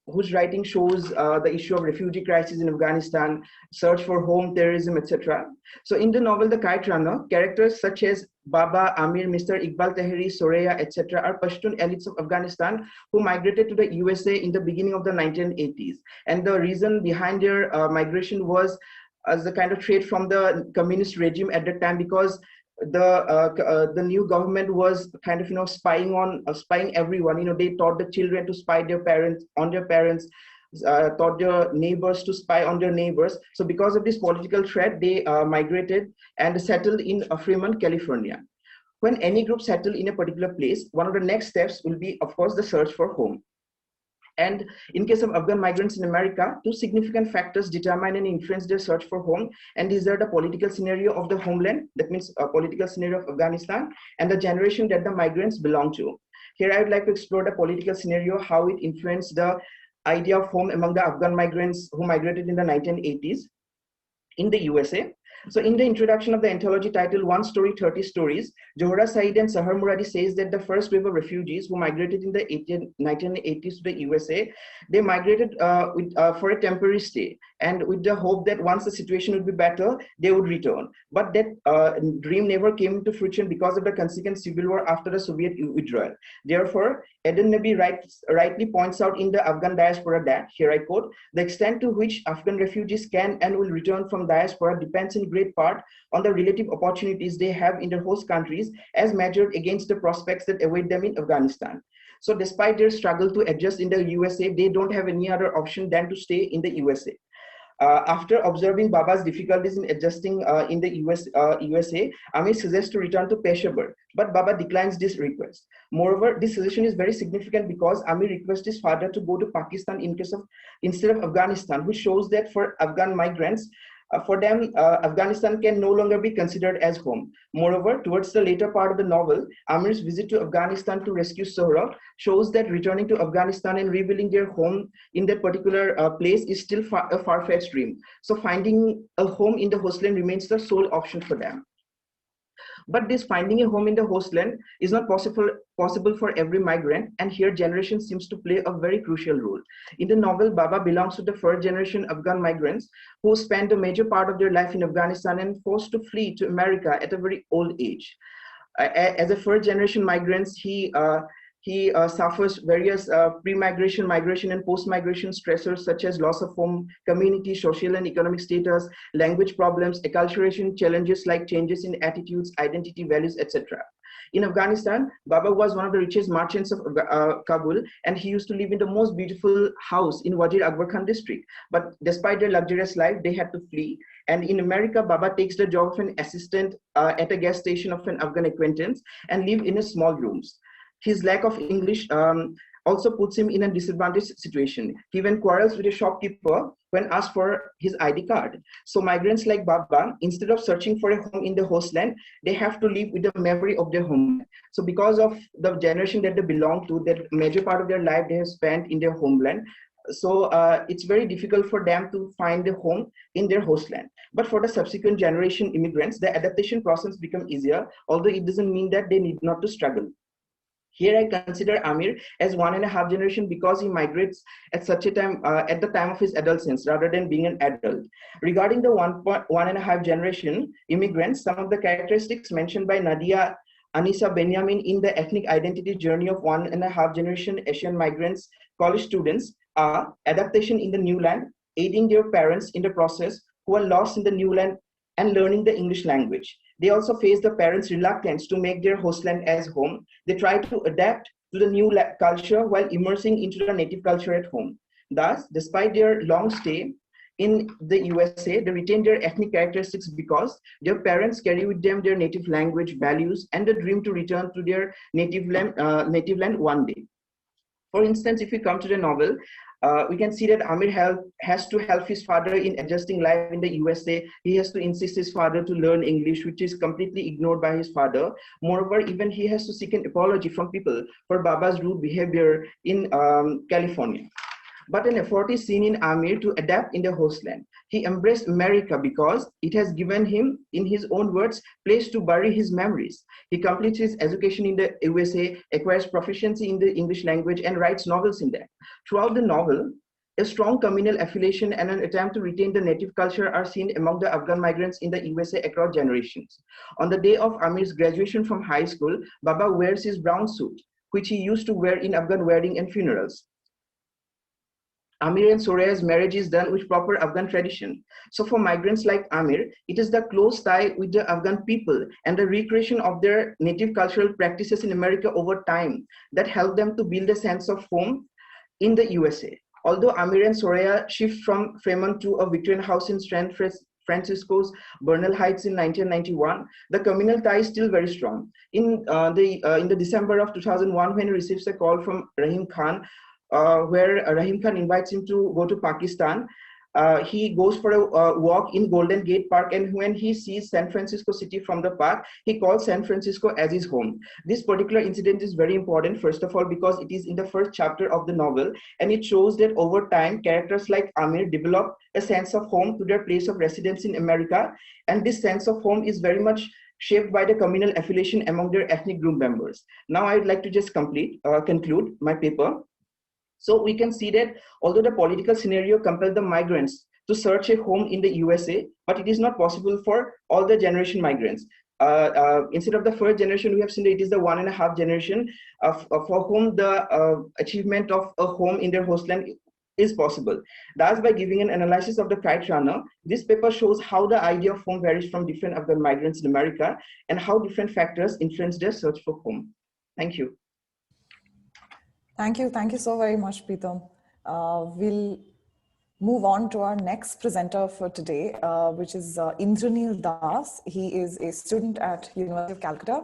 whose writing shows the issue of refugee crisis in Afghanistan, search for home, terrorism, etc. So in the novel The Kite Runner, characters such as Baba, Amir, Mr. Iqbal Tahiri, Soraya, etc. are Pashtun elites of Afghanistan who migrated to the USA in the beginning of the 1980s. And the reason behind their migration was as a kind of threat from the communist regime at that time, because the new government was kind of spying everyone. They taught the children to spy their parents on their parents, taught their neighbors to spy on their neighbors. So because of this political threat, they migrated and settled in Fremont, California. When any group settle in a particular place, one of the next steps will be, of course, the search for home. And in case of Afghan migrants in America, 2 significant factors determine and influence their search for home. And these are the political scenario of the homeland, that means a political scenario of Afghanistan, and the generation that the migrants belong to. Here I would like to explore the political scenario, how it influenced the idea of home among the Afghan migrants who migrated in the 1980s in the USA. So in the introduction of the anthology titled One Story, 30 Stories, Johra Saeed and Sahar Muradi says that the first wave of refugees who migrated in the 1980s to the USA, they migrated for a temporary stay and with the hope that once the situation would be better, they would return. But that dream never came into fruition because of the consequent civil war after the Soviet withdrawal. Therefore, Eden Nabi rightly points out in the Afghan diaspora that, here I quote, the extent to which Afghan refugees can and will return from diaspora depends in great part on the relative opportunities they have in their host countries as measured against the prospects that await them in Afghanistan. So despite their struggle to adjust in the USA, they don't have any other option than to stay in the USA. After observing Baba's difficulties in adjusting in the USA, Amir suggests to return to Peshawar, but Baba declines this request. Moreover, this suggestion is very significant because Amir requests his father to go to Pakistan instead of Afghanistan, which shows that for Afghan migrants, for them, Afghanistan can no longer be considered as home. Moreover, towards the later part of the novel, Amir's visit to Afghanistan to rescue Sohra shows that returning to Afghanistan and rebuilding their home in that particular place is still a far-fetched dream. So finding a home in the hostland remains the sole option for them. But this finding a home in the hostland is not possible for every migrant, and here generation seems to play a very crucial role. In the novel, Baba belongs to the first generation Afghan migrants who spent a major part of their life in Afghanistan and forced to flee to America at a very old age. As a first generation migrant, he suffers various pre-migration, migration, and post-migration stressors such as loss of home, community, social and economic status, language problems, acculturation challenges like changes in attitudes, identity, values, etc. In Afghanistan, Baba was one of the richest merchants of Kabul, and he used to live in the most beautiful house in Wazir Akbar Khan district. But despite their luxurious life, they had to flee. And in America, Baba takes the job of an assistant at a gas station of an Afghan acquaintance and live in a small rooms. His lack of English also puts him in a disadvantaged situation. He even quarrels with a shopkeeper when asked for his ID card. So migrants like Baba, instead of searching for a home in the hostland, they have to live with the memory of their home. So because of the generation that they belong to, that major part of their life they have spent in their homeland, so it's very difficult for them to find a home in their hostland. But for the subsequent generation immigrants, the adaptation process becomes easier, although it doesn't mean that they need not to struggle. Here I consider Amir as 1.5 generation because he migrates at such a time, at the time of his adolescence rather than being an adult. Regarding the 1.5 generation immigrants, some of the characteristics mentioned by Nadia Anisa Benjamin in the ethnic identity journey of 1.5 generation Asian migrants college students are adaptation in the new land, aiding their parents in the process who are lost in the new land and learning the English language. They also face the parents' reluctance to make their hostland as home. They try to adapt to the new culture while immersing into the native culture at home. Thus, despite their long stay in the USA, they retain their ethnic characteristics because their parents carry with them their native language, values, and the dream to return to their native land one day. For instance, if we come to the novel, we can see that Amir has to help his father in adjusting life in the USA. He has to insist his father to learn English, which is completely ignored by his father. Moreover, even he has to seek an apology from people for Baba's rude behavior in California. But an effort is seen in Amir to adapt in the hostland. He embraced America because it has given him, in his own words, place to bury his memories. He completes his education in the USA, acquires proficiency in the English language, and writes novels in that. Throughout the novel, a strong communal affiliation and an attempt to retain the native culture are seen among the Afghan migrants in the USA across generations. On the day of Amir's graduation from high school, Baba wears his brown suit, which he used to wear in Afghan weddings and funerals. Amir and Soraya's marriage is done with proper Afghan tradition. So for migrants like Amir, it is the close tie with the Afghan people and the recreation of their native cultural practices in America over time that help them to build a sense of home in the USA. Although Amir and Soraya shift from Fremont to a Victorian house in San Francisco's Bernal Heights in 1991, the communal tie is still very strong. In the December of 2001, when he receives a call from Rahim Khan, where Rahim Khan invites him to go to Pakistan. He goes for a walk in Golden Gate Park, and when he sees San Francisco city from the park, he calls San Francisco as his home. This particular incident is very important, first of all, because it is in the first chapter of the novel, and it shows that over time, characters like Amir develop a sense of home to their place of residence in America, and this sense of home is very much shaped by the communal affiliation among their ethnic group members. Now, I would like to just conclude my paper. So we can see that although the political scenario compelled the migrants to search a home in the USA, but it is not possible for all the generation migrants. Instead of the first generation, we have seen that it is the 1.5 generation for whom the achievement of a home in their hostland is possible. Thus, by giving an analysis of the Kite runner, this paper shows how the idea of home varies from different Afghan migrants in America and how different factors influence their search for home. Thank you. Thank you so very much, Pritom. We'll move on to our next presenter for today, which is Indranil Das. He is a student at University of Calcutta,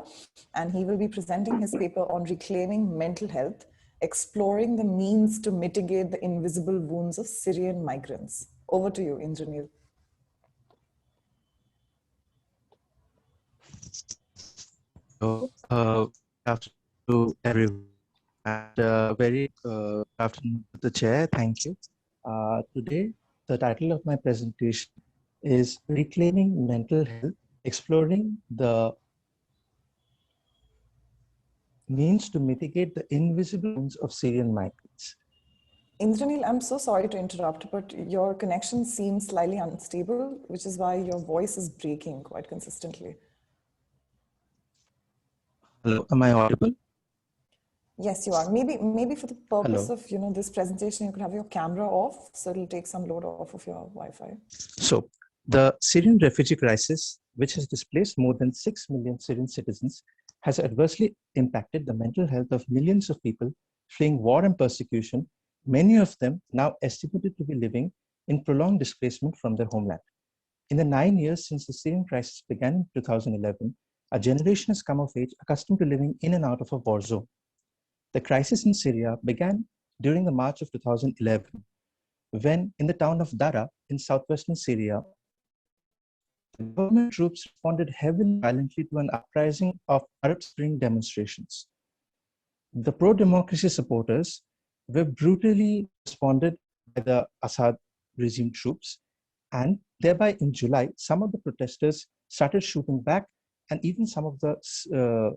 and he will be presenting his paper on reclaiming mental health, exploring the means to mitigate the invisible wounds of Syrian migrants. Over to you, Indranil. So, afternoon, everyone. And very afternoon to the chair, thank you. Today, the title of my presentation is Reclaiming Mental Health, Exploring the Means to Mitigate the Invisible Wounds of Syrian Migrants. Indranil, I'm so sorry to interrupt, but your connection seems slightly unstable, which is why your voice is breaking quite consistently. Hello, am I audible? Yes, you are. Maybe for the purpose Hello. of this presentation, you could have your camera off, so it'll take some load off of your Wi-Fi. So, the Syrian refugee crisis, which has displaced more than 6 million Syrian citizens, has adversely impacted the mental health of millions of people fleeing war and persecution, many of them now estimated to be living in prolonged displacement from their homeland. In the 9 years since the Syrian crisis began in 2011, a generation has come of age accustomed to living in and out of a war zone. The crisis in Syria began during the March of 2011, when in the town of Dara in southwestern Syria, the government troops responded heavily violently to an uprising of Arab Spring demonstrations. The pro-democracy supporters were brutally responded by the Assad regime troops, and thereby in July, some of the protesters started shooting back, and even some of the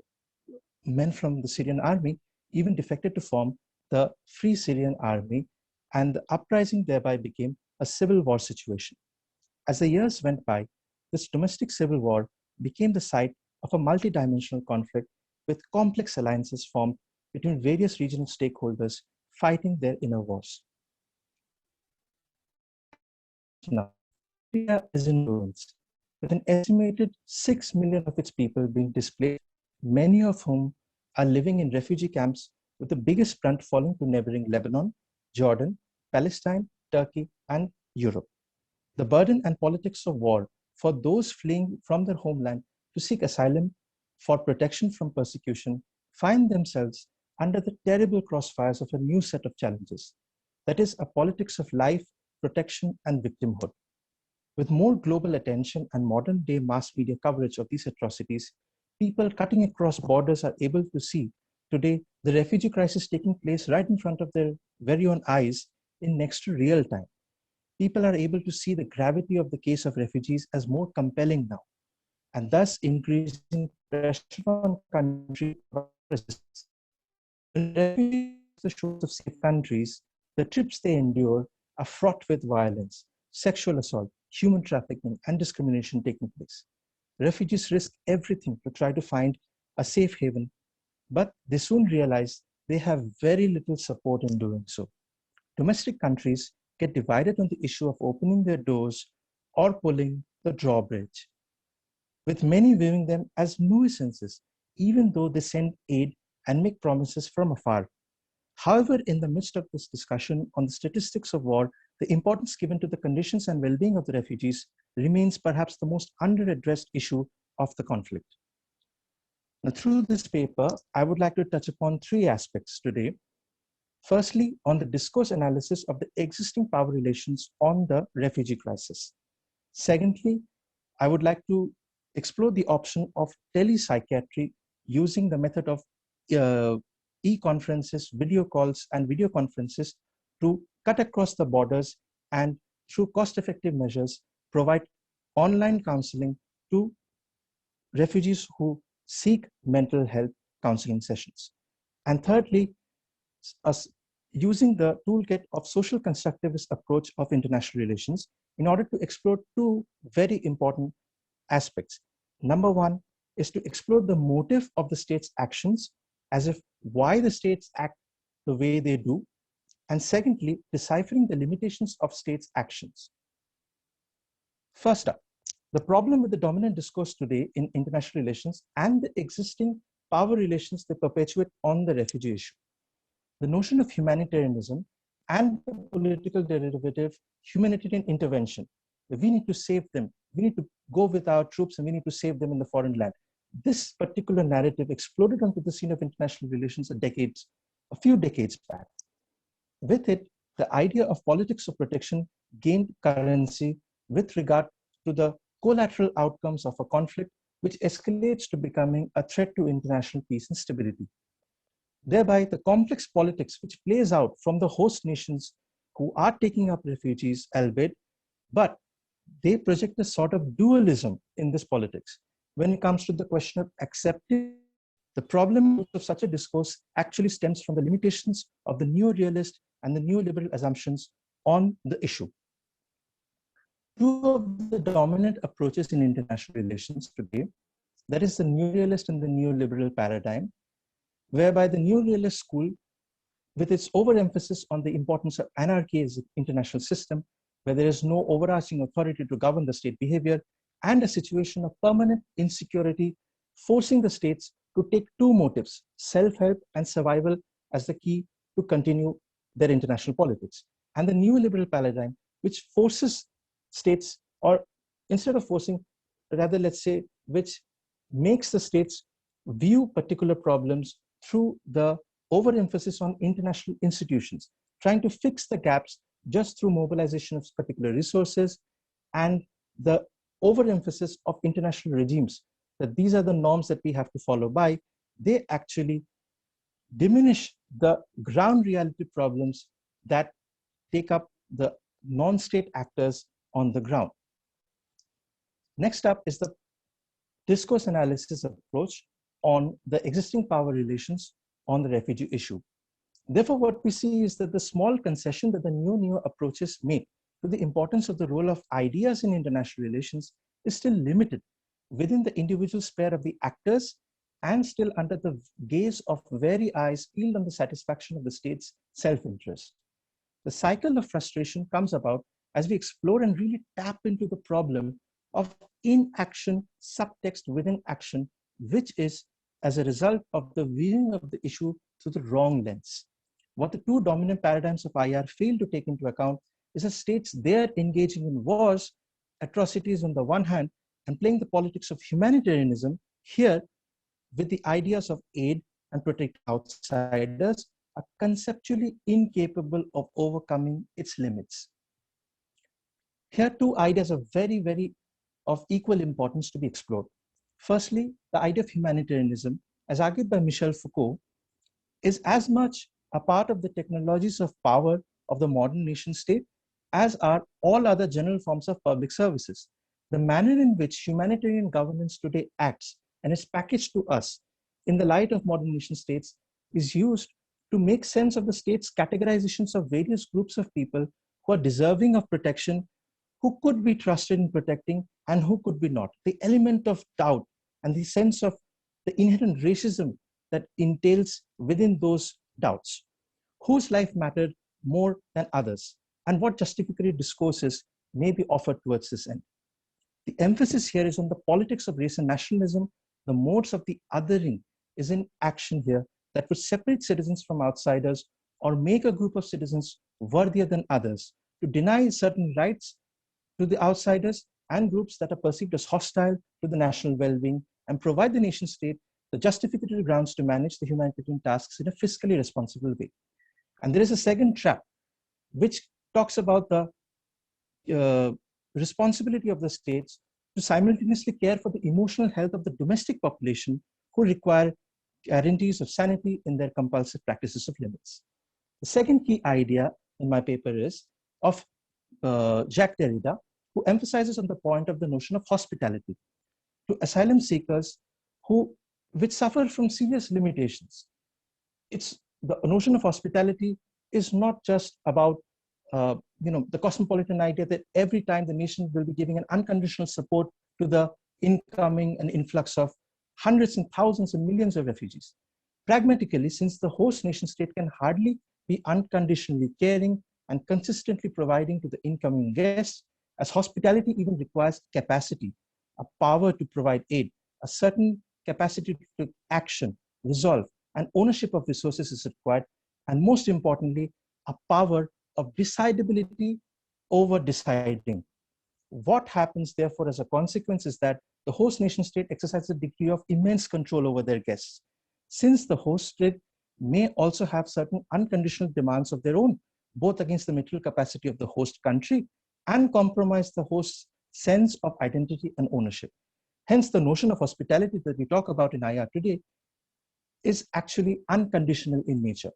men from the Syrian army even defected to form the Free Syrian Army, and the uprising thereby became a civil war situation. As the years went by, this domestic civil war became the site of a multidimensional conflict with complex alliances formed between various regional stakeholders fighting their inner wars. Now, Syria is in ruins, with an estimated 6 million of its people being displaced, many of whom are living in refugee camps, with the biggest brunt falling to neighboring Lebanon, Jordan, Palestine, Turkey, and Europe. The burden and politics of war for those fleeing from their homeland to seek asylum for protection from persecution find themselves under the terrible crossfires of a new set of challenges. That is, a politics of life, protection, and victimhood. With more global attention and modern day mass media coverage of these atrocities, people cutting across borders are able to see today the refugee crisis taking place right in front of their very own eyes in next to real time. People are able to see the gravity of the case of refugees as more compelling now, and thus increasing pressure on countries. When refugees the shores of safe countries, the trips they endure are fraught with violence, sexual assault, human trafficking, and discrimination taking place. Refugees risk everything to try to find a safe haven, but they soon realize they have very little support in doing so. Domestic countries get divided on the issue of opening their doors or pulling the drawbridge, with many viewing them as nuisances, even though they send aid and make promises from afar. However, in the midst of this discussion on the statistics of war, the importance given to the conditions and well-being of the refugees remains perhaps the most under-addressed issue of the conflict. Now, through this paper, I would like to touch upon three aspects today. Firstly, on the discourse analysis of the existing power relations on the refugee crisis. Secondly, I would like to explore the option of telepsychiatry using the method of e-conferences, video calls, and video conferences to cut across the borders and through cost-effective measures provide online counseling to refugees who seek mental health counseling sessions. And thirdly, using the toolkit of social constructivist approach of international relations in order to explore two very important aspects. Number one is to explore the motive of the state's actions, as if why the states act the way they do. And secondly, deciphering the limitations of states' actions. First up, the problem with the dominant discourse today in international relations and the existing power relations they perpetuate on the refugee issue. The notion of humanitarianism and the political derivative humanitarian intervention. We need to save them. We need to go with our troops and we need to save them in the foreign land. This particular narrative exploded onto the scene of international relations a few decades back. With it, the idea of politics of protection gained currency with regard to the collateral outcomes of a conflict which escalates to becoming a threat to international peace and stability. Thereby, the complex politics which plays out from the host nations who are taking up refugees, albeit, but they project a sort of dualism in this politics. When it comes to the question of accepting, the problem of such a discourse actually stems from the limitations of the neorealist and the neoliberal assumptions on the issue. Two of the dominant approaches in international relations today, that is the neorealist and the neoliberal paradigm, whereby the neorealist school, with its overemphasis on the importance of anarchy as an international system, where there is no overarching authority to govern the state behavior, and a situation of permanent insecurity, forcing the states to take two motives, self-help and survival, as the key to continue their international politics. And the neoliberal paradigm, which forces states, or instead of forcing, rather let's say, which makes the states view particular problems through the overemphasis on international institutions, trying to fix the gaps just through mobilization of particular resources and the overemphasis of international regimes, that these are the norms that we have to follow by. They actually diminish the ground reality problems that take up the non-state actors on the ground. Next up is the discourse analysis approach on the existing power relations on the refugee issue. Therefore, what we see is that the small concession that the new approaches make to the importance of the role of ideas in international relations is still limited within the individual sphere of the actors and still under the gaze of very eyes peeled on the satisfaction of the state's self-interest. The cycle of frustration comes about as we explore and really tap into the problem of inaction, subtext within action, which is as a result of the viewing of the issue through the wrong lens. What the two dominant paradigms of IR fail to take into account is that states there engaging in wars, atrocities on the one hand, and playing the politics of humanitarianism here with the ideas of aid and protect outsiders are conceptually incapable of overcoming its limits. Here, two ideas are very of equal importance to be explored. Firstly, the idea of humanitarianism, as argued by Michel Foucault, is as much a part of the technologies of power of the modern nation state as are all other general forms of public services. The manner in which humanitarian governance today acts and is packaged to us in the light of modern nation states is used to make sense of the state's categorizations of various groups of people who are deserving of protection, who could be trusted in protecting and who could be not. The element of doubt and the sense of the inherent racism that entails within those doubts. Whose life mattered more than others, and what justificatory discourses may be offered towards this end. The emphasis here is on the politics of race and nationalism. The modes of the othering is in action here that would separate citizens from outsiders or make a group of citizens worthier than others, to deny certain rights to the outsiders and groups that are perceived as hostile to the national well-being, and provide the nation state the justificatory grounds to manage the humanitarian tasks in a fiscally responsible way. And there is a second trap, which talks about the responsibility of the states to simultaneously care for the emotional health of the domestic population who require guarantees of sanity in their compulsive practices of limits. The second key idea in my paper is of Jacques Derrida, who emphasizes on the point of the notion of hospitality to asylum seekers which suffer from serious limitations. It's the notion of hospitality is not just about the cosmopolitan idea that every time the nation will be giving an unconditional support to the incoming and influx of hundreds and thousands and millions of refugees. Pragmatically, since the host nation state can hardly be unconditionally caring and consistently providing to the incoming guests, as hospitality even requires capacity, a power to provide aid, a certain capacity to action, resolve, and ownership of resources is required, and most importantly, a power of decidability over deciding. What happens, therefore, as a consequence is that the host nation state exercises a degree of immense control over their guests, since the host state may also have certain unconditional demands of their own, both against the material capacity of the host country and compromise the host's sense of identity and ownership. Hence, the notion of hospitality that we talk about in IR today is actually unconditional in nature.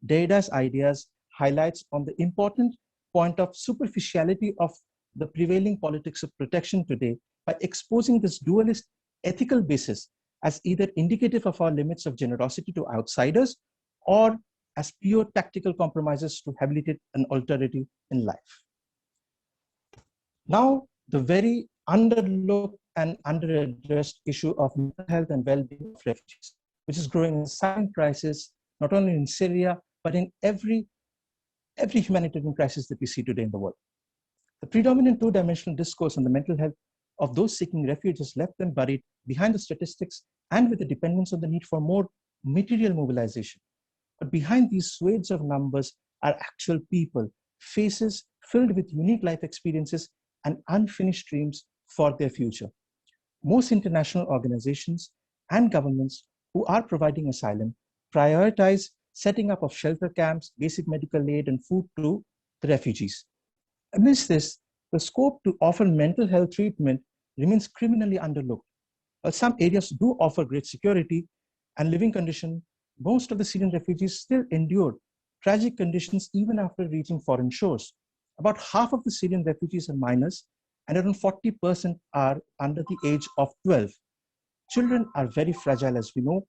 Derrida's ideas highlights on the important point of superficiality of the prevailing politics of protection today by exposing this dualist ethical basis as either indicative of our limits of generosity to outsiders or as pure tactical compromises to habilitate an alternative in life. Now, the very underlooked and underaddressed issue of mental health and well-being of refugees, which is growing in silent crisis, not only in Syria, but in every humanitarian crisis that we see today in the world. The predominant two-dimensional discourse on the mental health of those seeking refuge has left them buried behind the statistics and with the dependence on the need for more material mobilization. But behind these swathes of numbers are actual people, faces filled with unique life experiences and unfinished dreams for their future. Most international organizations and governments who are providing asylum prioritize setting up of shelter camps, basic medical aid, and food to the refugees. Amidst this, the scope to offer mental health treatment remains criminally underlooked. While some areas do offer great security and living conditions, most of the Syrian refugees still endured tragic conditions even after reaching foreign shores. About half of the Syrian refugees are minors, and around 40% are under the age of 12. Children are very fragile, as we know,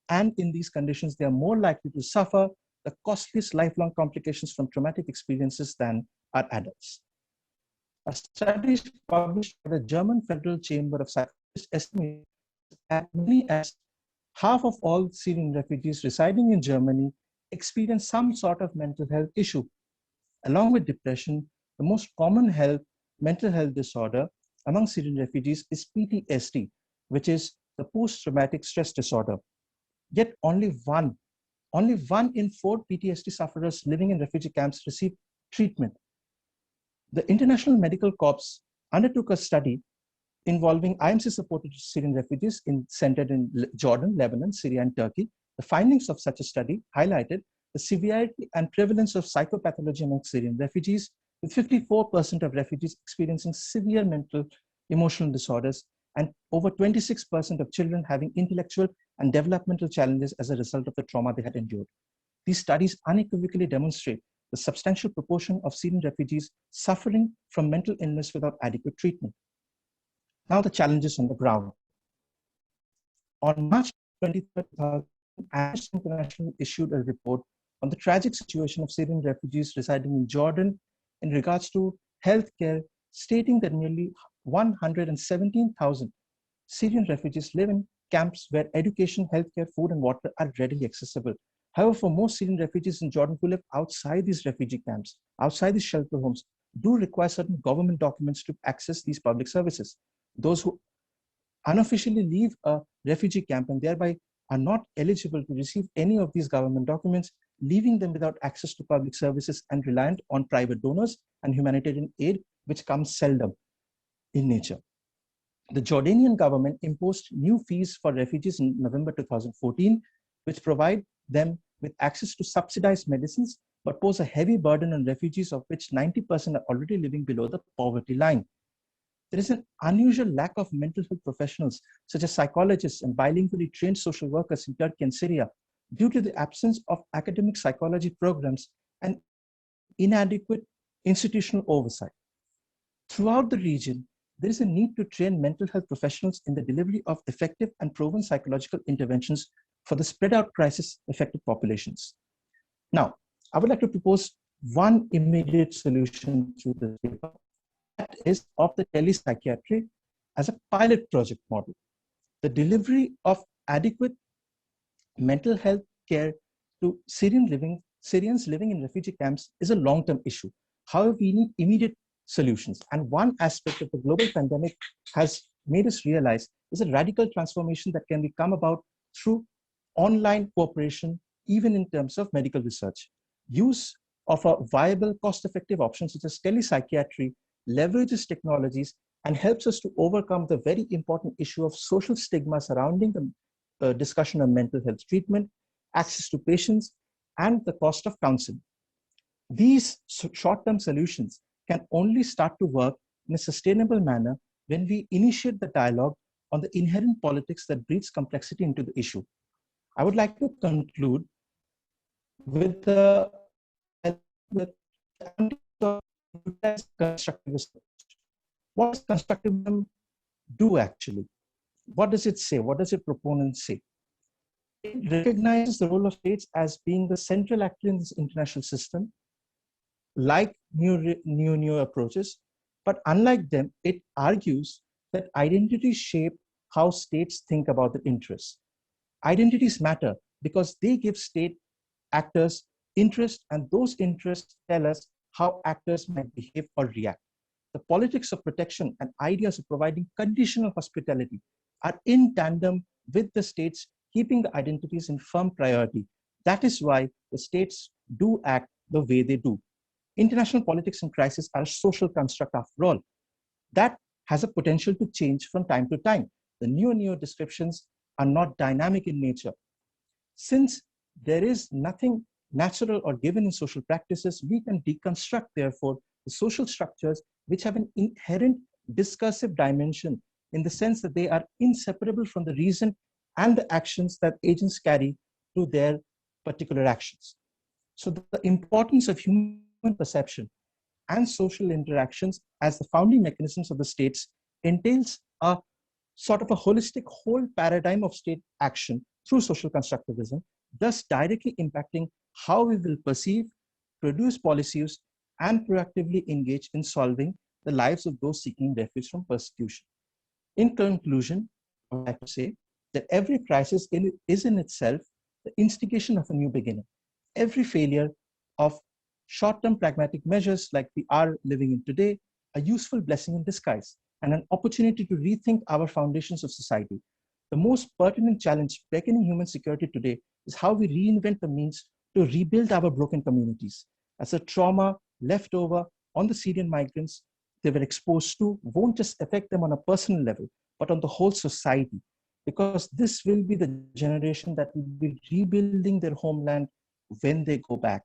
and in these conditions, they are more likely to suffer the costliest lifelong complications from traumatic experiences than are adults. A study published by the German Federal Chamber of Psychologists estimates that many as half of all Syrian refugees residing in Germany experience some sort of mental health issue. Along with depression, the most common mental health disorder among Syrian refugees is PTSD, which is the post-traumatic stress disorder. Yet only one in 4 PTSD sufferers living in refugee camps receive treatment. The International Medical Corps undertook a study involving IMC-supported Syrian refugees centered in Jordan, Lebanon, Syria, and Turkey. The findings of such a study highlighted the severity and prevalence of psychopathology among Syrian refugees, with 54% of refugees experiencing severe mental emotional disorders and over 26% of children having intellectual and developmental challenges as a result of the trauma they had endured. These studies unequivocally demonstrate the substantial proportion of Syrian refugees suffering from mental illness without adequate treatment. Now the challenges on the ground. On March 23rd, Amnesty International issued a report on the tragic situation of Syrian refugees residing in Jordan in regards to healthcare, stating that nearly 117,000 Syrian refugees live in camps where education, healthcare, food, and water are readily accessible. However, for most Syrian refugees in Jordan who live outside these refugee camps, outside these shelter homes, do require certain government documents to access these public services. Those who unofficially leave a refugee camp and thereby are not eligible to receive any of these government documents, leaving them without access to public services and reliant on private donors and humanitarian aid, which comes seldom in nature. The Jordanian government imposed new fees for refugees in November 2014, which provide them with access to subsidized medicines, but pose a heavy burden on refugees, of which 90% are already living below the poverty line. There is an unusual lack of mental health professionals, such as psychologists and bilingually trained social workers in Turkey and Syria, due to the absence of academic psychology programs and inadequate institutional oversight. Throughout the region, there is a need to train mental health professionals in the delivery of effective and proven psychological interventions for the spread out crisis affected populations. Now, I would like to propose one immediate solution to the paper, that is of the telepsychiatry as a pilot project model. The delivery of adequate mental health care to Syrians living in refugee camps is a long-term issue. However, we need immediate solutions. And one aspect of the global pandemic has made us realize is a radical transformation that can come about through online cooperation, even in terms of medical research. Use of a viable, cost-effective option such as telepsychiatry leverages technologies and helps us to overcome the very important issue of social stigma surrounding the discussion of mental health treatment, access to patients, and the cost of counseling. These short-term solutions can only start to work in a sustainable manner when we initiate the dialogue on the inherent politics that breeds complexity into the issue. I would like to conclude with the constructivism. What does constructivism do actually? What does it say? What does its proponents say? It recognizes the role of states as being the central actor in this international system, like new approaches, but unlike them, it argues that identities shape how states think about their interests. Identities matter because they give state actors interest, and those interests tell us how actors might behave or react. The politics of protection and ideas of providing conditional hospitality are in tandem with the states keeping the identities in firm priority. That is why the states do act the way they do. International politics and crisis are a social construct after all. That has a potential to change from time to time. The neo descriptions are not dynamic in nature. Since there is nothing natural or given in social practices, we can deconstruct, therefore, the social structures which have an inherent discursive dimension in the sense that they are inseparable from the reason and the actions that agents carry to their particular actions. So the importance of human perception and social interactions as the founding mechanisms of the states entails a sort of a holistic whole paradigm of state action, through social constructivism, thus directly impacting how we will perceive, produce policies, and proactively engage in solving the lives of those seeking refuge from persecution. In conclusion, I would like to say that every crisis is in itself the instigation of a new beginning. Every failure of short-term pragmatic measures like we are living in today, a useful blessing in disguise and an opportunity to rethink our foundations of society. The most pertinent challenge beckoning human security today is how we reinvent the means to rebuild our broken communities. As the trauma left over on the Syrian migrants they were exposed to won't just affect them on a personal level, but on the whole society, because this will be the generation that will be rebuilding their homeland when they go back.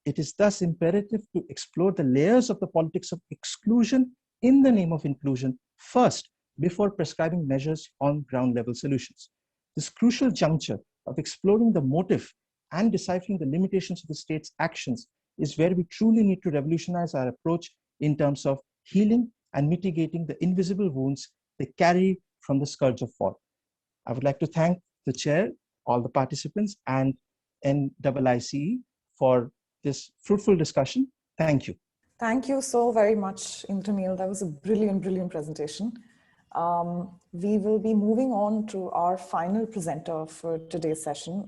It is thus imperative to explore the layers of the politics of exclusion in the name of inclusion first, before prescribing measures on ground level solutions. This crucial juncture of exploring the motive and deciphering the limitations of the state's actions is where we truly need to revolutionize our approach in terms of healing and mitigating the invisible wounds they carry from the scourge of war. I would like to thank the chair, all the participants, and NIICE for this fruitful discussion. Thank you. Thank you so very much, Indranil. That was a brilliant, brilliant presentation. We will be moving on to our final presenter for today's session,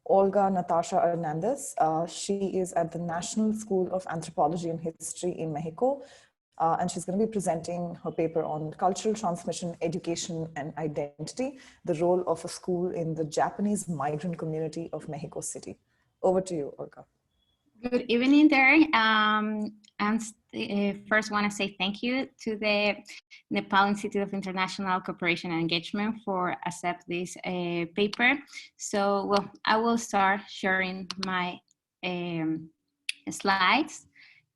Olga Natasha Hernández. She is at the National School of Anthropology and History in Mexico, and she's going to be presenting her paper on cultural transmission, education, and identity, the role of a school in the Japanese migrant community of Mexico City. Over to you, Olga. Good evening there. First want to say thank you to the Nepal Institute of International Cooperation and Engagement for accept this paper. So, well, I will start sharing my slides.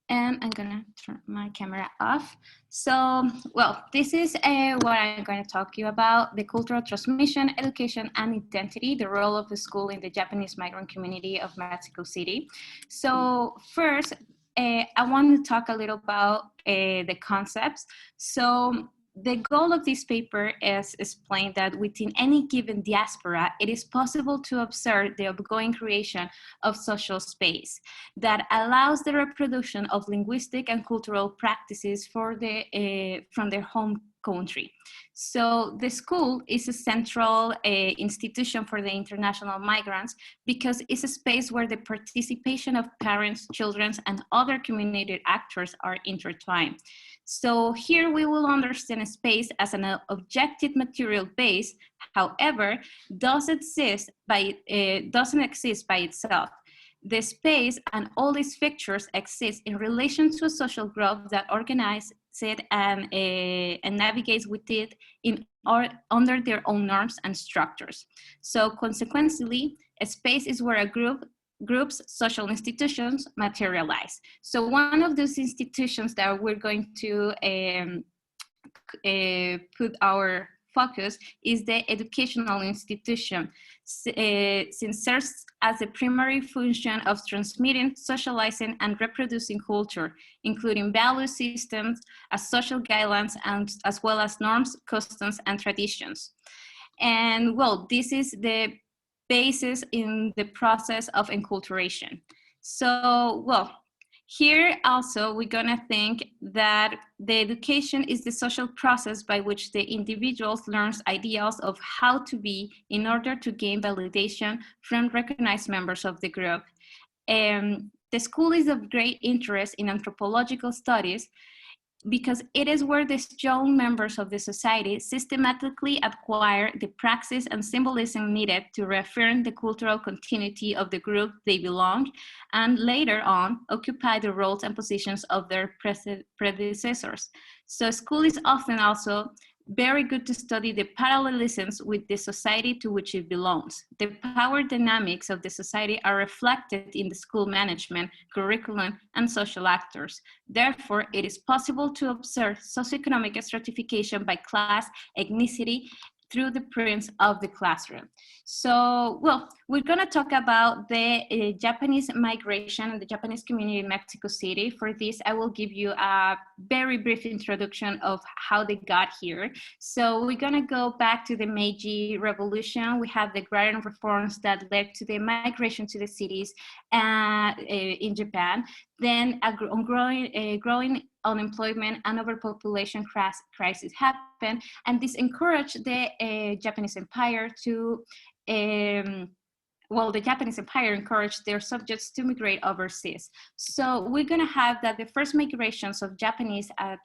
And I'm gonna turn my camera off. So, well, this is what I'm going to talk to you about: the cultural transmission, education, and identity, the role of the school in the Japanese migrant community of Mexico City. So first, I want to talk a little about the concepts. So the goal of this paper is explain that within any given diaspora, it is possible to observe the ongoing creation of social space that allows the reproduction of linguistic and cultural practices for from their home country. So the school is a central institution for the international migrants because it's a space where the participation of parents, children, and other community actors are intertwined. So here we will understand space as an objective material base, however, doesn't exist by itself. The space and all its features exist in relation to a social group that organizes it and navigates with it under their own norms and structures. So consequently, a space is where a group's social institutions materialize. So one of those institutions that we're going to put our focus is the educational institution, since serves as the primary function of transmitting, socializing, and reproducing culture, including value systems, as social guidelines, and as well as norms, customs, and traditions. And well, this is the basis in the process of enculturation. So, well, here also we're gonna think that the education is the social process by which the individuals learns ideals of how to be in order to gain validation from recognized members of the group. The school is of great interest in anthropological studies because it is where the young members of the society systematically acquire the praxis and symbolism needed to reaffirm the cultural continuity of the group they belong, and later on occupy the roles and positions of their predecessors. So school is often also very good to study the parallelisms with the society to which it belongs. The power dynamics of the society are reflected in the school management, curriculum, and social actors. Therefore, it is possible to observe socioeconomic stratification by class, ethnicity, through the prints of the classroom. So, well, we're gonna talk about the Japanese migration and the Japanese community in Mexico City. For this, I will give you a very brief introduction of how they got here. So we're gonna go back to the Meiji Revolution. We have the agrarian reforms that led to the migration to the cities in Japan. Then a growing unemployment and overpopulation crisis happened, and this encouraged the Japanese Empire to the Japanese Empire encouraged their subjects to migrate overseas. So we're gonna have that the first migrations of Japanese at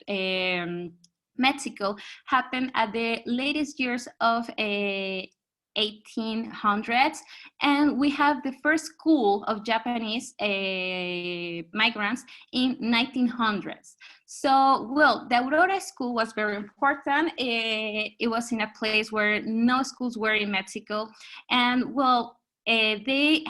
Mexico happened at the latest years of 1800s, and we have the first school of Japanese migrants in 1900s. So, well, the Aurora School was very important. It was in a place where no schools were in Mexico, and well, they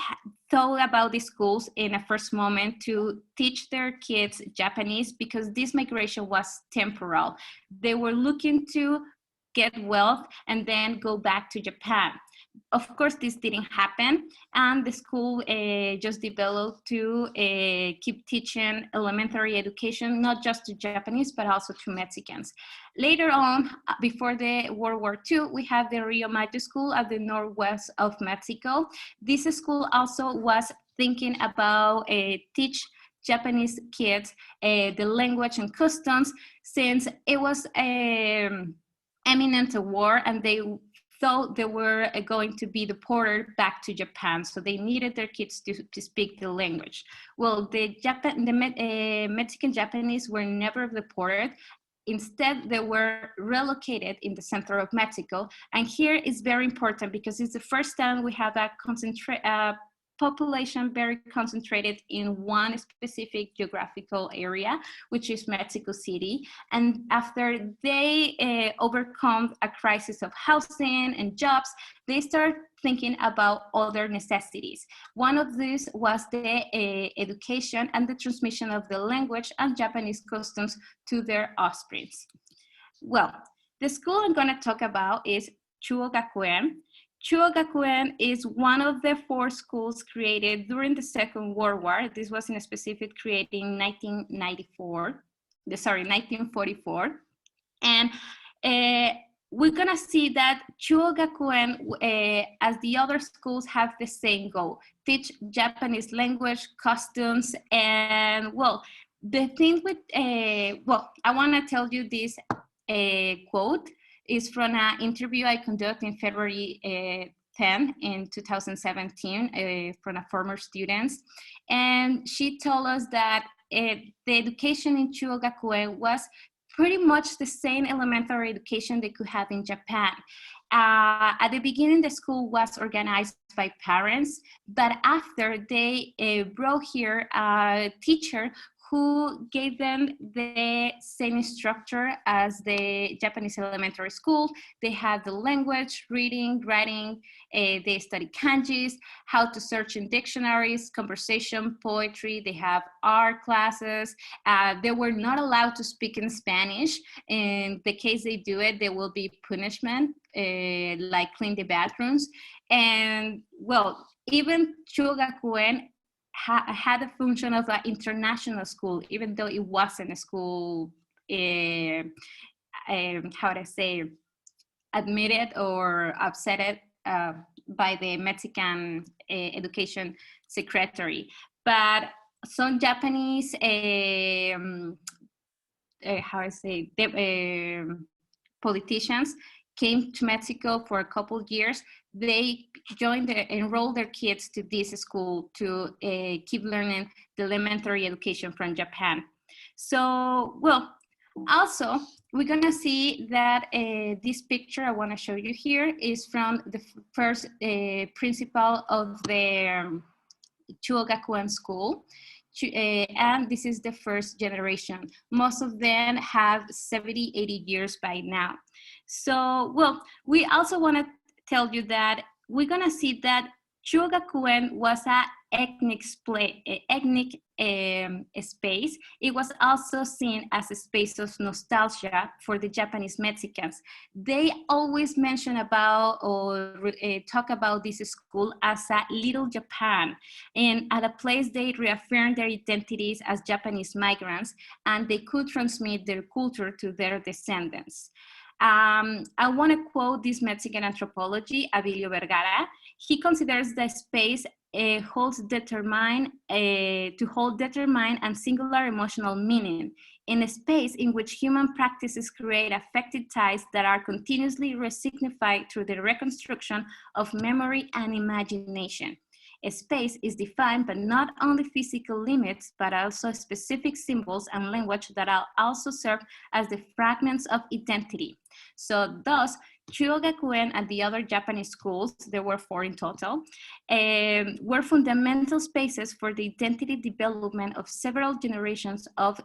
thought about the schools in a first moment to teach their kids Japanese because this migration was temporal. They were looking to get wealth and then go back to Japan. Of course, this didn't happen, and the school just developed to keep teaching elementary education, not just to Japanese, but also to Mexicans. Later on, before the World War II, we have the Rio Mayo School at the northwest of Mexico. This school also was thinking about teach Japanese kids the language and customs, since it was imminent war, and they thought they were going to be deported back to Japan, so they needed their kids to speak the language. Well, the Mexican Japanese were never deported. Instead, they were relocated in the center of Mexico, and here is very important because it's the first time we have a population very concentrated in one specific geographical area, which is Mexico City. And after they overcome a crisis of housing and jobs, they start thinking about other necessities. One of these was the education and the transmission of the language and Japanese customs to their offsprings. Well, the school I'm gonna talk about is Chuo Gakuen. Chuo Gakuen is one of the 4 schools created during the Second World War. This was in a specific created in 1944. And we're gonna see that Chuo Gakuen, as the other schools, have the same goal: teach Japanese language, customs, and well, the thing with, I wanna tell you this quote. Is from an interview I conducted in February 10 in 2017 from a former student. And she told us that the education in Chuo Gakuen was pretty much the same elementary education they could have in Japan. At the beginning, the school was organized by parents, but after they brought here a teacher who gave them the same structure as the Japanese elementary school. They had the language, reading, writing, they study kanjis, how to search in dictionaries, conversation, poetry, they have art classes. They were not allowed to speak in Spanish. In the case they do it, there will be punishment, like clean the bathrooms. And well, even Chuo Gakuen had a function of an international school, even though it wasn't a school, how to say, admitted or accepted by the Mexican education secretary. But some Japanese, politicians came to Mexico for a couple of years. They enrolled their kids to this school to keep learning the elementary education from Japan. So, well, also, we're gonna see that this picture I wanna show you here is from the first principal of the Chuo Gakuen school. And this is the first generation. Most of them have 70, 80 years by now. So, well, we also want to tell you that we're going to see that Chuogakuen was an ethnic space. It was also seen as a space of nostalgia for the Japanese Mexicans. They always mention about or talk about this school as a little Japan, and at a place they reaffirmed their identities as Japanese migrants, and they could transmit their culture to their descendants. I want to quote this Mexican anthropology, Abilio Vergara. He considers the space to hold determined and singular emotional meaning in a space in which human practices create affective ties that are continuously resignified through the reconstruction of memory and imagination. A space is defined by not only physical limits, but also specific symbols and language that also serve as the fragments of identity. So thus, Chuogakuen and the other Japanese schools, there were 4 in total, were fundamental spaces for the identity development of several generations of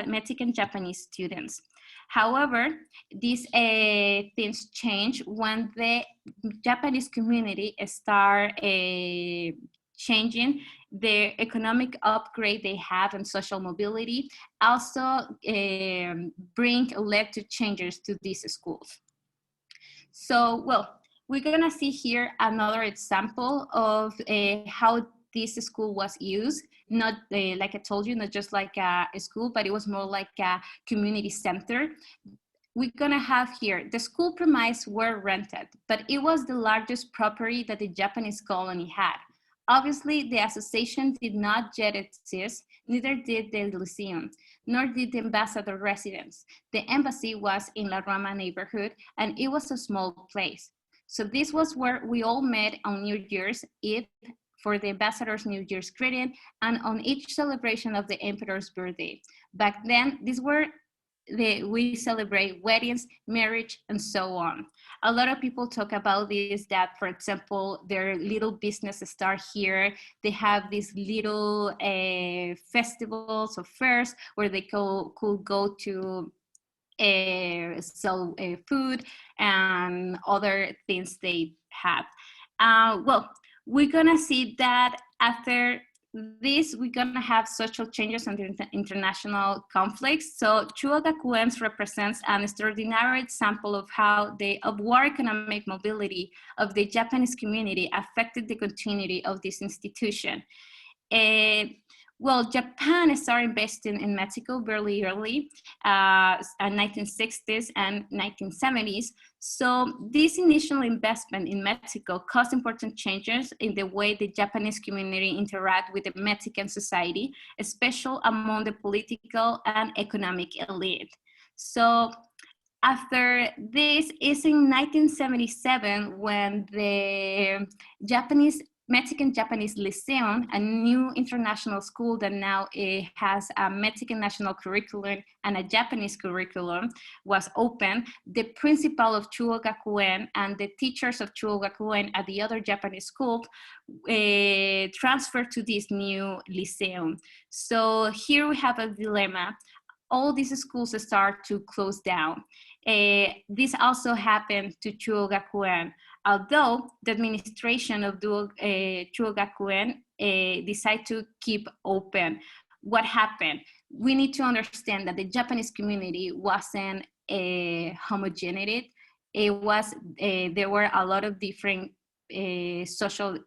Mexican Japanese students. However, these things change when the Japanese community start changing the economic upgrade they have and social mobility, also led to changes to these schools. So, well, we're gonna see here another example of how this school was used, not like I told you, not just like a school, but it was more like a community center. We're gonna have here, the school premises were rented, but it was the largest property that the Japanese colony had. Obviously, the association did not yet exist, neither did the Lyceum, nor did the ambassador residence. The embassy was in La Roma neighborhood, and it was a small place. So this was where we all met on New Year's Eve for the ambassador's New Year's greeting and on each celebration of the emperor's birthday. Back then, we celebrate weddings, marriage, and so on. A lot of people talk about this, that, for example, their little businesses start here. They have these little festivals or fairs where they could go to sell food and other things they have. Well, we're gonna see that after this, we're gonna have social changes and international conflicts. So Chuogakuen represents an extraordinary example of how the upward economic mobility of the Japanese community affected the continuity of this institution. Well, Japan started investing in Mexico very early, in 1960s and 1970s. So this initial investment in Mexico caused important changes in the way the Japanese community interact with the Mexican society, especially among the political and economic elite. So after this is in 1977 when the Mexican-Japanese Lyceum, a new international school that now has a Mexican national curriculum and a Japanese curriculum, was opened. The principal of Chuogakuen and the teachers of Chuogakuen at the other Japanese school transferred to this new Lyceum. So here we have a dilemma. All these schools start to close down. This also happened to Chuogakuen. Although the administration of Chuogakuen decided to keep open. What happened? We need to understand that the Japanese community wasn't homogeneous. There were a lot of different social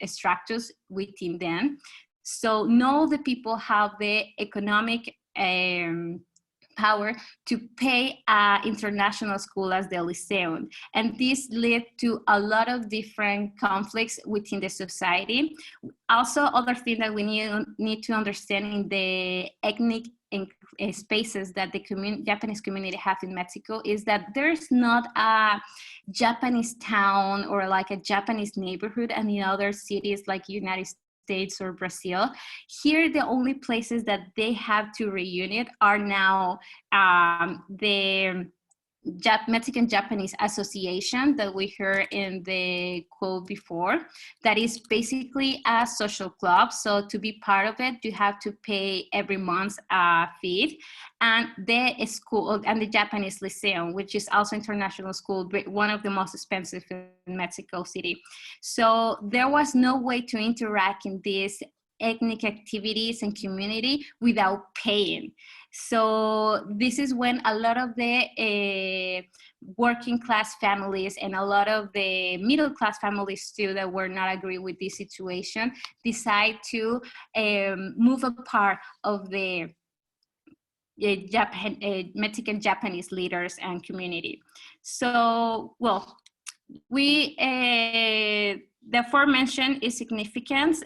structures within them. So now the people have the economic power to pay an international school as the Lyceum. And this led to a lot of different conflicts within the society. Also, other thing that we need to understand in the ethnic spaces that the Japanese community have in Mexico is that there's not a Japanese town or like a Japanese neighborhood and in other cities like United States or Brazil. Here, the only places that they have to reunite are now the Mexican Japanese Association that we heard in the quote before, that is basically a social club. So to be part of it, you have to pay every month a fee. And the school, and the Japanese Lyceum, which is also international school, but one of the most expensive in Mexico City. So there was no way to interact in these ethnic activities and community without paying. So this is when a lot of the working class families and a lot of the middle class families too that were not agree with this situation decide to move a part of the Mexican Japanese leaders and community. So, well, we the aforementioned is significant.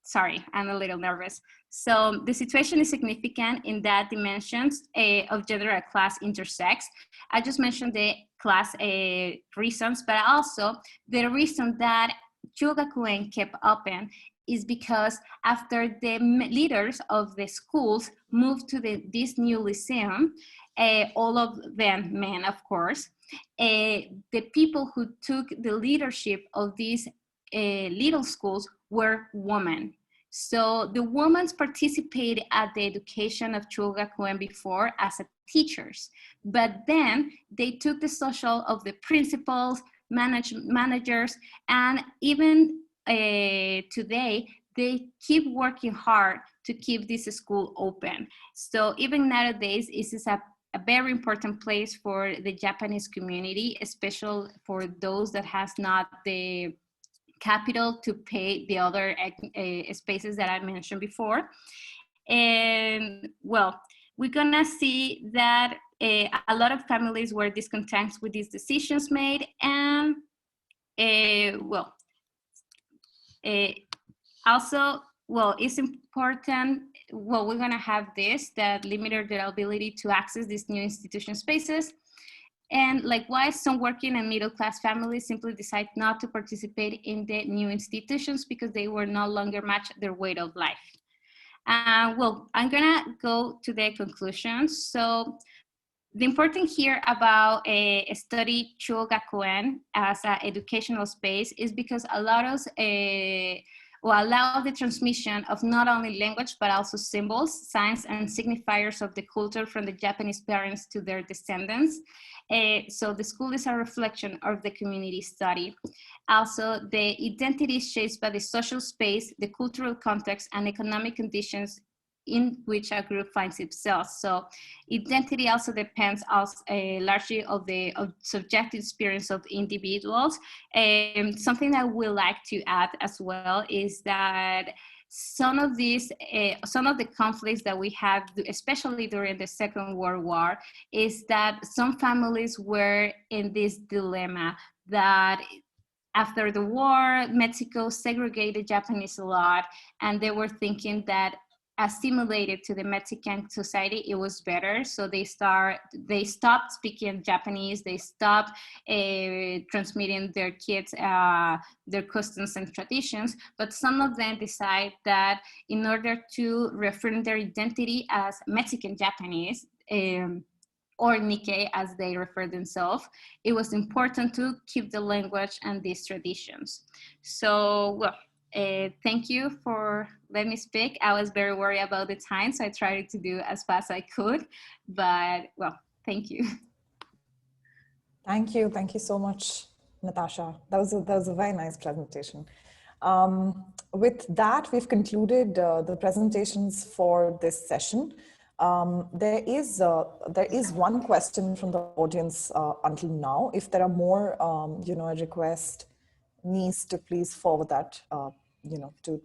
Sorry, I'm a little nervous. So the situation is significant in that dimensions of gender and class intersects. I just mentioned the class reasons, but also the reason that Chugakuen kept open is because after the leaders of the schools moved to this new lyceum, all of them men, of course, the people who took the leadership of these little schools were women. So the women participated at the education of Chugakuen before as teachers, but then they took the social of the principals, managers, and even today, they keep working hard to keep this school open. So even nowadays, this is a very important place for the Japanese community, especially for those that has not the capital to pay the other spaces that I mentioned before. And well, we're gonna see that a lot of families were discontent with these decisions made, and also, well, it's important, well, we're gonna have this, that limited their ability to access these new institution spaces. And likewise, some working and middle class families simply decide not to participate in the new institutions because they were no longer match their way of life. Well, I'm gonna go to the conclusions. So the important here about a study Chugakuen as an educational space is because allow the transmission of not only language, but also symbols, signs, and signifiers of the culture from the Japanese parents to their descendants. So the school is a reflection of the community study. Also, the identity is shaped by the social space, the cultural context, and economic conditions in which a group finds itself. So identity also depends largely of the subjective experience of individuals. Something that we like to add as well is that some of the conflicts that we had, especially during the Second World War, is that some families were in this dilemma that after the war, Mexico segregated Japanese a lot, and they were thinking that assimilated to the Mexican society, it was better. So they stopped speaking Japanese. They stopped transmitting their kids their customs and traditions. But some of them decide that in order to reaffirm their identity as Mexican Japanese, or Nikkei as they refer themselves, it was important to keep the language and these traditions. So, well, thank you for letting me speak. I was very worried about the time, so I tried to do as fast as I could, but well, thank you. Thank you so much, Natasha. That was a very nice presentation. With that, we've concluded the presentations for this session. There is one question from the audience until now. If there are more, I request Nice to please forward that, to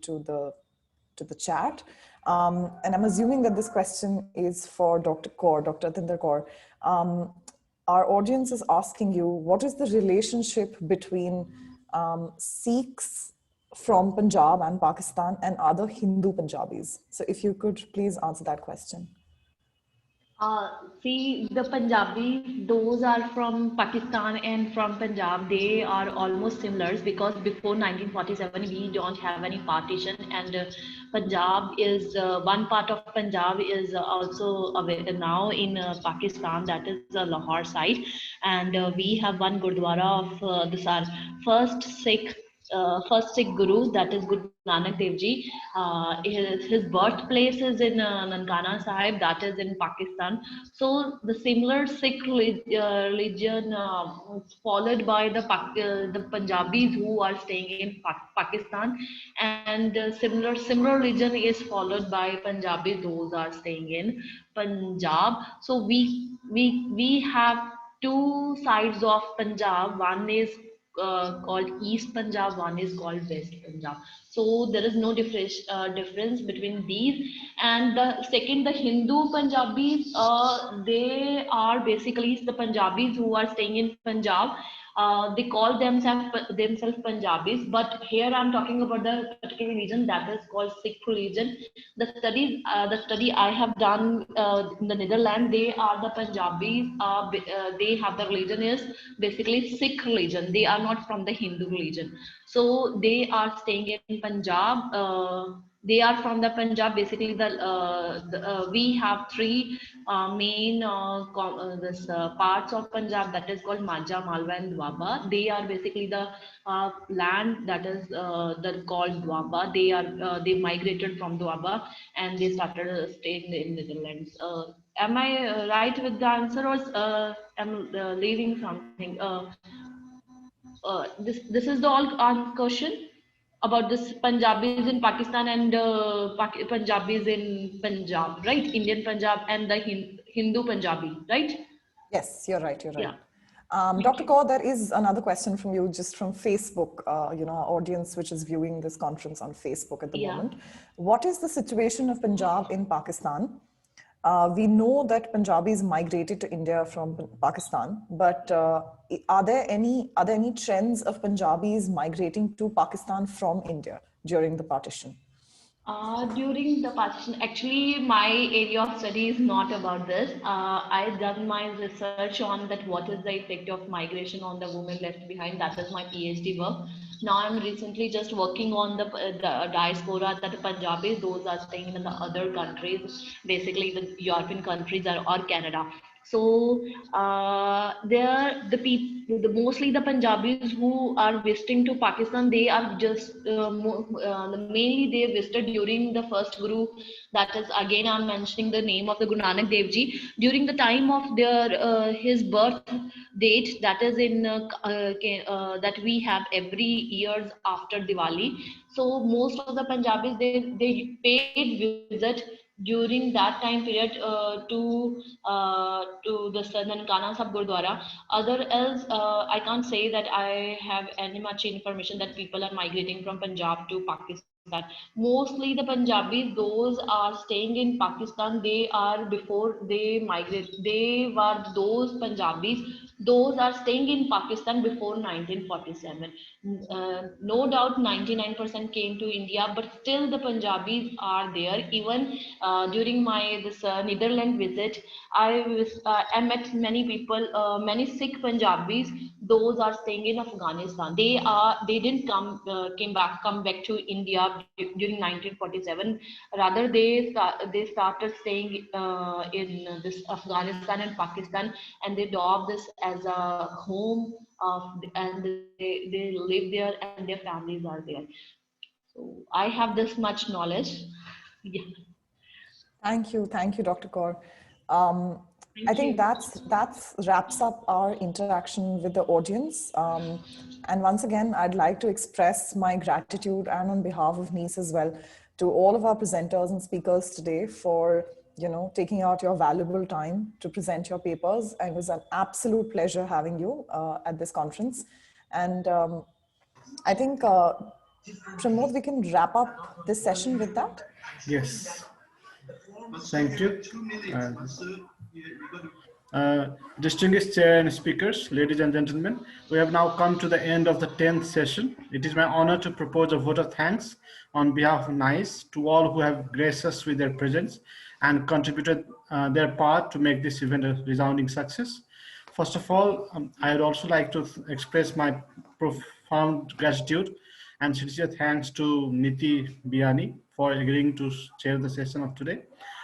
the chat. And I'm assuming that this question is for Dr. Kaur, Dr. Atinder Kaur. Our audience is asking you, what is the relationship between Sikhs from Punjab and Pakistan and other Hindu Punjabis? So if you could please answer that question. See, the Punjabis, those are from Pakistan and from Punjab, they are almost similar because before 1947 we don't have any partition, and Punjab is one part of Punjab is also now in Pakistan, that is Lahore side, and we have one Gurdwara of this our first Sikh Guru, that is Guru Nanak Dev Ji. His birthplace is in Nankana Sahib, that is in Pakistan. So the similar Sikh religion followed by the Punjabis who are staying in Pakistan, and similar religion is followed by Punjabis those are staying in Punjab. So we have two sides of Punjab. One is called East Punjab, one is called West Punjab. So there is no difference between these. And the second, the Hindu Punjabis, they are basically the Punjabis who are staying in Punjab. They call themselves Punjabis, but here I'm talking about the particular religion that is called Sikh religion. The study I have done in the Netherlands, they are the Punjabis. They have the religion is basically Sikh religion. They are not from the Hindu religion. So they are staying in Punjab. They are from the Punjab. Basically, we have three main parts of Punjab, that is called Majha, Malwa, and Doaba. They are basically the land that is called Doaba. They migrated from Doaba and they started staying in Netherlands. Am I right with the answer, or am leaving something? This is the all question about this Punjabis in Pakistan and Punjabis in Punjab, right? Indian Punjab and the Hindu Punjabi, right? Yes, you're right. You're right. Yeah. Dr. Kaur, there is another question from you, just from Facebook, our audience which is viewing this conference on Facebook at the moment. What is the situation of Punjab in Pakistan? We know that Punjabis migrated to India from Pakistan, but are there any trends of Punjabis migrating to Pakistan from India during the partition? During the partition, actually, my area of study is not about this. I done my research on that what is the effect of migration on the women left behind. That is my PhD work. Now I'm recently just working on the diaspora, that the Punjabis, those are staying in the other countries, basically the European countries or Canada. So mostly the Punjabis who are visiting to Pakistan, they are just mainly they visited during the first Guru. That is, again I'm mentioning the name of the Guru Nanak Dev Ji, during the time of their his birth date, that is in that we have every years after Diwali. So most of the Punjabis, they paid visit during that time period to the Nankana Sahib Gurdwara. Other else, I can't say that I have any much information that people are migrating from Punjab to Pakistan. Mostly the Punjabis, those are staying in Pakistan. They are before they migrate. They were those Punjabis. Those are staying in Pakistan before 1947. No doubt 99% came to India, but still the Punjabis are there. Even during my this Netherlands visit, I met many people, many Sikh Punjabis. Those are staying in Afghanistan. They didn't come back to India during 1947. Rather, they started staying in this Afghanistan and Pakistan, and they adopt this as a home and they live there and their families are there. So I have this much knowledge. Yeah. Thank you, Dr. Kaur. I think that wraps up our interaction with the audience. And once again, I'd like to express my gratitude, and on behalf of NIS as well, to all of our presenters and speakers today for taking out your valuable time to present your papers. It was an absolute pleasure having you at this conference. And I think, Pramod, we can wrap up this session with that. Yes. Thank you. Distinguished chair and speakers, ladies and gentlemen, we have now come to the end of the 10th session. It is my honor to propose a vote of thanks on behalf of NICE to all who have graced us with their presence. and contributed their part to make this event a resounding success. First of all, I would also like to express my profound gratitude and sincere thanks to Neeti Biyani for agreeing to chair the session of today.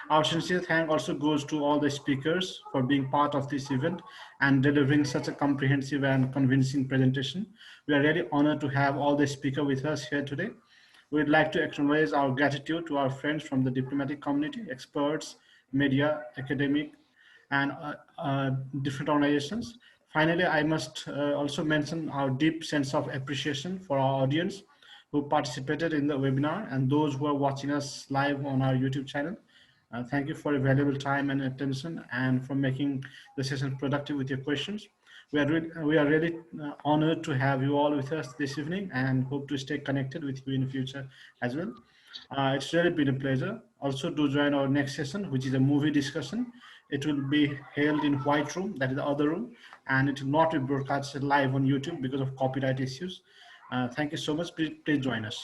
Our sincere thank also goes to all the speakers for being part of this event and delivering such a comprehensive and convincing presentation. We are really honored to have all the speakers with us here today. We'd like to acknowledge our gratitude to our friends from the diplomatic community, experts, media, academic, and different organizations. Finally, I must also mention our deep sense of appreciation for our audience who participated in the webinar and those who are watching us live on our YouTube channel. Thank you for your valuable time and attention and for making the session productive with your questions. We are really honored to have you all with us this evening and hope to stay connected with you in the future as well. It's really been a pleasure. Also do join our next session, which is a movie discussion. It will be held in White Room, that is the other room, and it will not be broadcasted live on YouTube because of copyright issues. Thank you so much. Please join us.